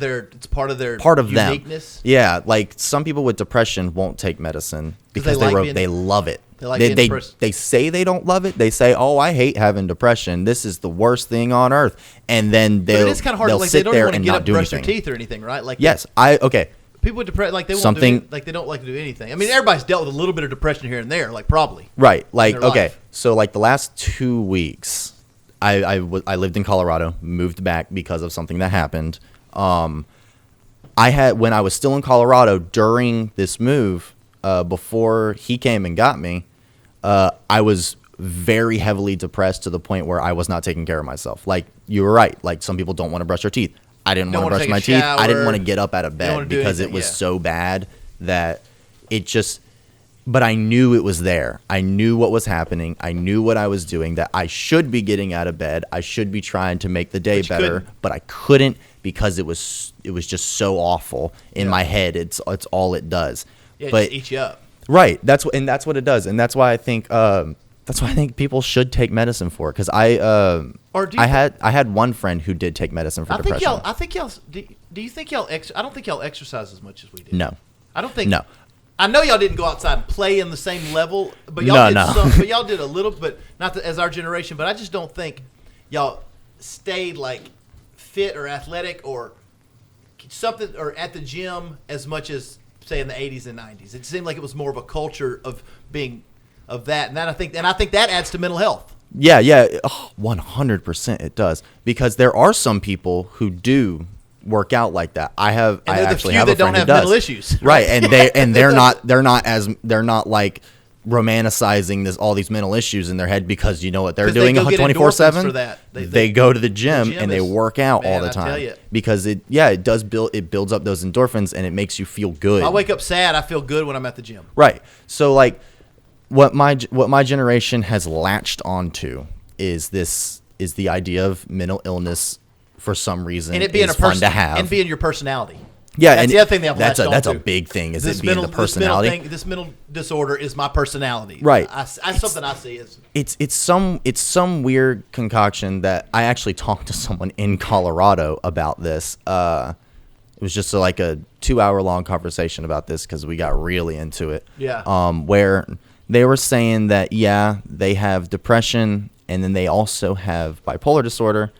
[SPEAKER 2] of their uniqueness.
[SPEAKER 3] Them. Yeah, like some people with depression won't take medicine because they love it. They say they don't love it. They say, "Oh, I hate having depression. This is the worst thing on earth." And then it is kind of hard. Like they don't want to get up and brush their teeth or anything, right? Like
[SPEAKER 2] People with depression, like they won't they don't like to do anything. I mean, everybody's dealt with a little bit of depression here and there, like probably.
[SPEAKER 3] Right. Like so like the last 2 weeks. I lived in Colorado, moved back because of something that happened. When I was still in Colorado during this move, before he came and got me, I was very heavily depressed to the point where I was not taking care of myself. Like you were right. Like some people don't want to brush their teeth. I didn't want to brush my teeth. I didn't want to get up out of bed because it was so bad that it just. But I knew it was there. I knew what was happening. I knew what I was doing, that I should be getting out of bed. I should be trying to make the day better, but I couldn't because it was just so awful in my head. It's all it does.
[SPEAKER 2] Yeah, but it just eats you up.
[SPEAKER 3] Right. That's what it does. And that's why I think people should take medicine for it, cuz I had one friend who did take medicine for depression.
[SPEAKER 2] Do you think y'all I don't think y'all exercise as much as we do.
[SPEAKER 3] No.
[SPEAKER 2] I don't think.
[SPEAKER 3] No.
[SPEAKER 2] I know y'all didn't go outside and play in the same level, but y'all did some. But y'all did a little, but not as our generation. But I just don't think y'all stayed like fit or athletic or something or at the gym as much as say in the 80s and 90s. It seemed like it was more of a culture of that, and I think that adds to mental health.
[SPEAKER 3] Yeah, 100% it does, because there are some people who do work out like that. I actually have a friend who does.
[SPEAKER 2] Mental issues,
[SPEAKER 3] right? And they're not like romanticizing all these mental issues in their head, because you know what they're doing 24/7. They go to the gym and they work out all the time, because it builds up those endorphins and it makes you feel good.
[SPEAKER 2] I wake up sad. I feel good when I'm at the gym.
[SPEAKER 3] Right. So like what my generation has latched onto is the idea of mental illness. For some reason,
[SPEAKER 2] and it being
[SPEAKER 3] fun to have,
[SPEAKER 2] and being your personality.
[SPEAKER 3] Yeah,
[SPEAKER 2] that's the other thing they have.
[SPEAKER 3] That's a big thing. Is it being the personality?
[SPEAKER 2] This mental disorder is my personality.
[SPEAKER 3] Right.
[SPEAKER 2] Something I see is
[SPEAKER 3] it's some weird concoction that I actually talked to someone in Colorado about this. It was just like a 2-hour long conversation about this because we got really into it.
[SPEAKER 2] Yeah.
[SPEAKER 3] Where they were saying that, yeah, they have depression and then they also have bipolar disorder,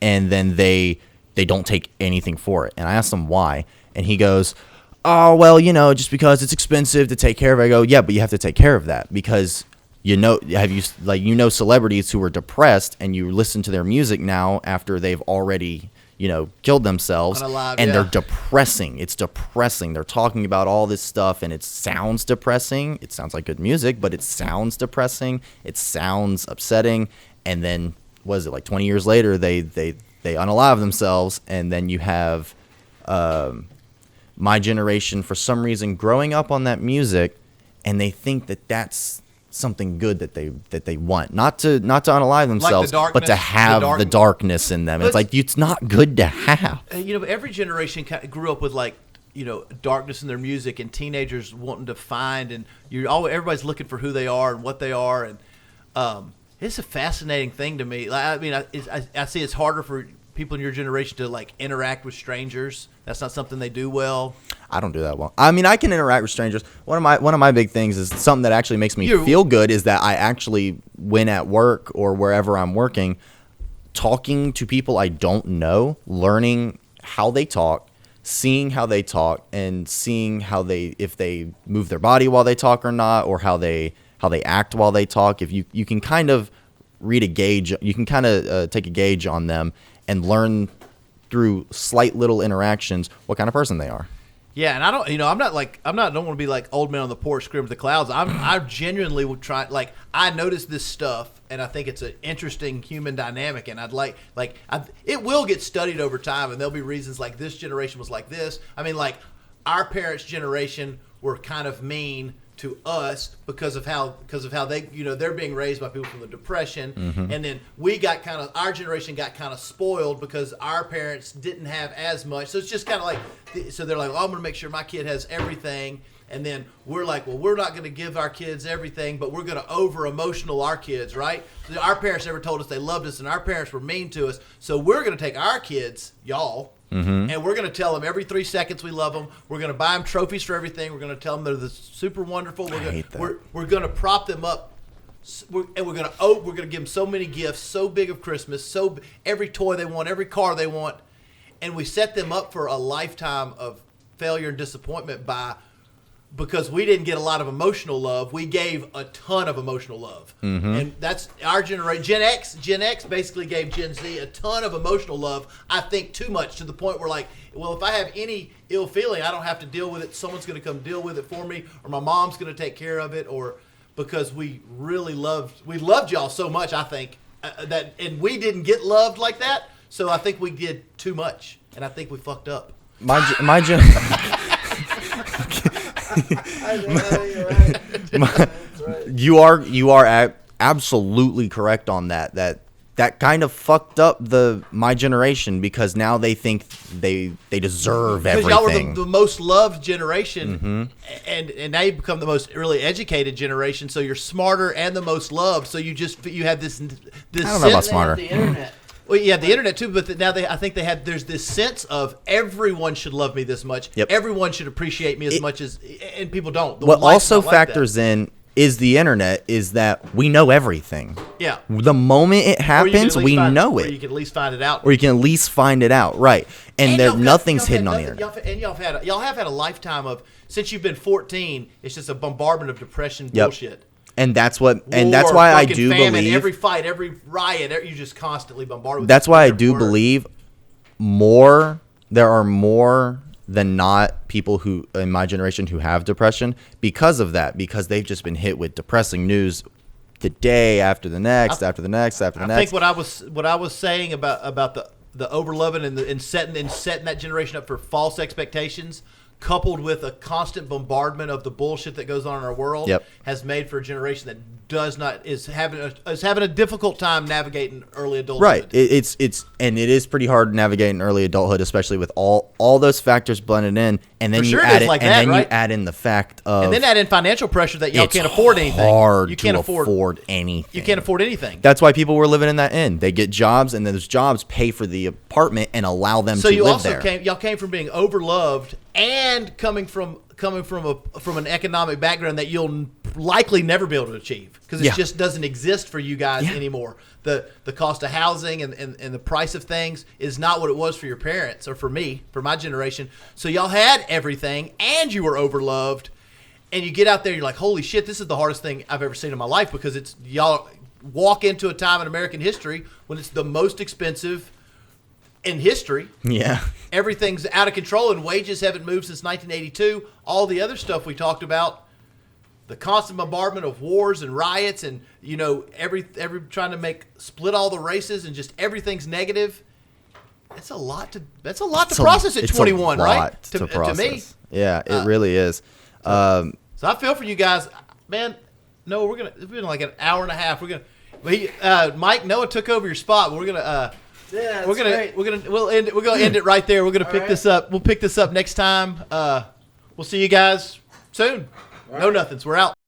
[SPEAKER 3] and then they don't take anything for it. And I asked him why, and he goes, oh, well, just because it's expensive to take care of it. I go, yeah, but you have to take care of that because celebrities who are depressed and you listen to their music now after they've already killed themselves, and they're depressing. It's depressing. They're talking about all this stuff, and it sounds depressing. It sounds like good music, but it sounds depressing. It sounds upsetting. And then, was it like 20 years later, they unalive themselves, and then you have my generation, for some reason, growing up on that music, and they think that that's something good that they want, not to unalive themselves, like but to have the darkness in them. It's like, it's not good to have.
[SPEAKER 2] Every generation grew up with darkness in their music, and teenagers wanting to find, and everybody's looking for who they are and what they are, and it's a fascinating thing to me. I see it's harder for people in your generation to interact with strangers. That's not something they do well.
[SPEAKER 3] I don't do that well. I mean, I can interact with strangers. One of my big things is something that actually makes me feel good is that I actually, when at work or wherever I'm working, talking to people I don't know, learning how they talk, seeing how they talk, and seeing if they move their body while they talk or not, or how they act while they talk. If you can kind of read a gauge, you can kind of take a gauge on them and learn through slight little interactions what kind of person they are.
[SPEAKER 2] Yeah, and I don't want to be like old man on the porch screaming at the clouds. I genuinely would try. I notice this stuff, and I think it's an interesting human dynamic, and it will get studied over time, and there'll be reasons like this generation was like this. I mean, our parents' generation were kind of mean to us because of how they they're being raised by people from the Depression, and then our generation got kind of spoiled because our parents didn't have as much. So it's just kind of so they're like, oh, I'm going to make sure my kid has everything, and then we're like, well, we're not going to give our kids everything, but we're going to over emotional our kids, right? Our parents never told us they loved us, and our parents were mean to us, so we're going to take our kids, y'all. And we're going to tell them every 3 seconds we love them. We're going to buy them trophies for everything. We're going to tell them they're the super wonderful. We're going to prop them up, and we're going to give them so many gifts, so big of Christmas, every toy they want, every car they want, and we set them up for a lifetime of failure and disappointment because we didn't get a lot of emotional love. We gave a ton of emotional love. And that's our generation. Gen X basically gave Gen Z a ton of emotional love, I think too much, to the point where if I have any ill feeling, I don't have to deal with it. Someone's going to come deal with it for me, or my mom's going to take care of it, or because we loved y'all so much, I think, and we didn't get loved like that. So I think we did too much, and I think we fucked up.
[SPEAKER 3] My gen. You are absolutely correct on that kind of fucked up my generation, because now they think they deserve everything.
[SPEAKER 2] Because y'all were the most loved generation, and now you become the most really educated generation, so you're smarter and the most loved, so you have this
[SPEAKER 3] I don't know about smarter.
[SPEAKER 4] The internet.
[SPEAKER 2] Well, yeah, the internet too, but now I think there's this sense of everyone should love me this much.
[SPEAKER 3] Yep.
[SPEAKER 2] Everyone should appreciate me as much as, and people don't.
[SPEAKER 3] What also factors in is the internet is that we know everything.
[SPEAKER 2] Yeah.
[SPEAKER 3] The moment it happens, we know it.
[SPEAKER 2] Or you can at least find it out.
[SPEAKER 3] Or you can at least find it out, right? And nothing's hidden on the internet.
[SPEAKER 2] Y'all have had a lifetime of, since you've been 14, it's just a bombardment of depression bullshit.
[SPEAKER 3] And that's why I do
[SPEAKER 2] famine,
[SPEAKER 3] believe
[SPEAKER 2] every fight, every riot, you just constantly bombarded with.
[SPEAKER 3] That's why I do believe there are more than not people who in my generation who have depression because of that, because they've just been hit with depressing news the day after the next, after the next. I think
[SPEAKER 2] what I was saying about the overloving and setting that generation up for false expectations, coupled with a constant bombardment of the bullshit that goes on in our world, has made for a generation that is having a difficult time navigating early adulthood.
[SPEAKER 3] Right. It is pretty hard navigating early adulthood, especially with all those factors blended in, and then you add in the fact of,
[SPEAKER 2] and then add in financial pressure that y'all can't afford anything.
[SPEAKER 3] Hard to afford anything.
[SPEAKER 2] You can't afford anything.
[SPEAKER 3] That's why people were living in that inn. They get jobs, and then those jobs pay for the apartment and allow them
[SPEAKER 2] so
[SPEAKER 3] to
[SPEAKER 2] you
[SPEAKER 3] live
[SPEAKER 2] also
[SPEAKER 3] there.
[SPEAKER 2] y'all came from being overloved and coming from an economic background that you'll likely never be able to achieve because it just doesn't exist for you guys anymore. The cost of housing and the price of things is not what it was for your parents or for me, for my generation. So y'all had everything and you were overloved, and you get out there, you're like, holy shit, this is the hardest thing I've ever seen in my life because it's y'all walk into a time in American history when it's the most expensive in history.
[SPEAKER 3] Yeah.
[SPEAKER 2] Everything's out of control and wages haven't moved since 1982. All the other stuff we talked about, the constant bombardment of wars and riots and, you know, every trying to split all the races and just everything's negative. That's a lot to process at 21, right? To me.
[SPEAKER 3] Yeah, it really is.
[SPEAKER 2] So I feel for you guys, man. No, it's been like an hour and a half. Mike, Noah took over your spot. We're gonna we'll end it right there. We're gonna pick this up. We'll pick this up next time. We'll see you guys soon. No nothings. We're out.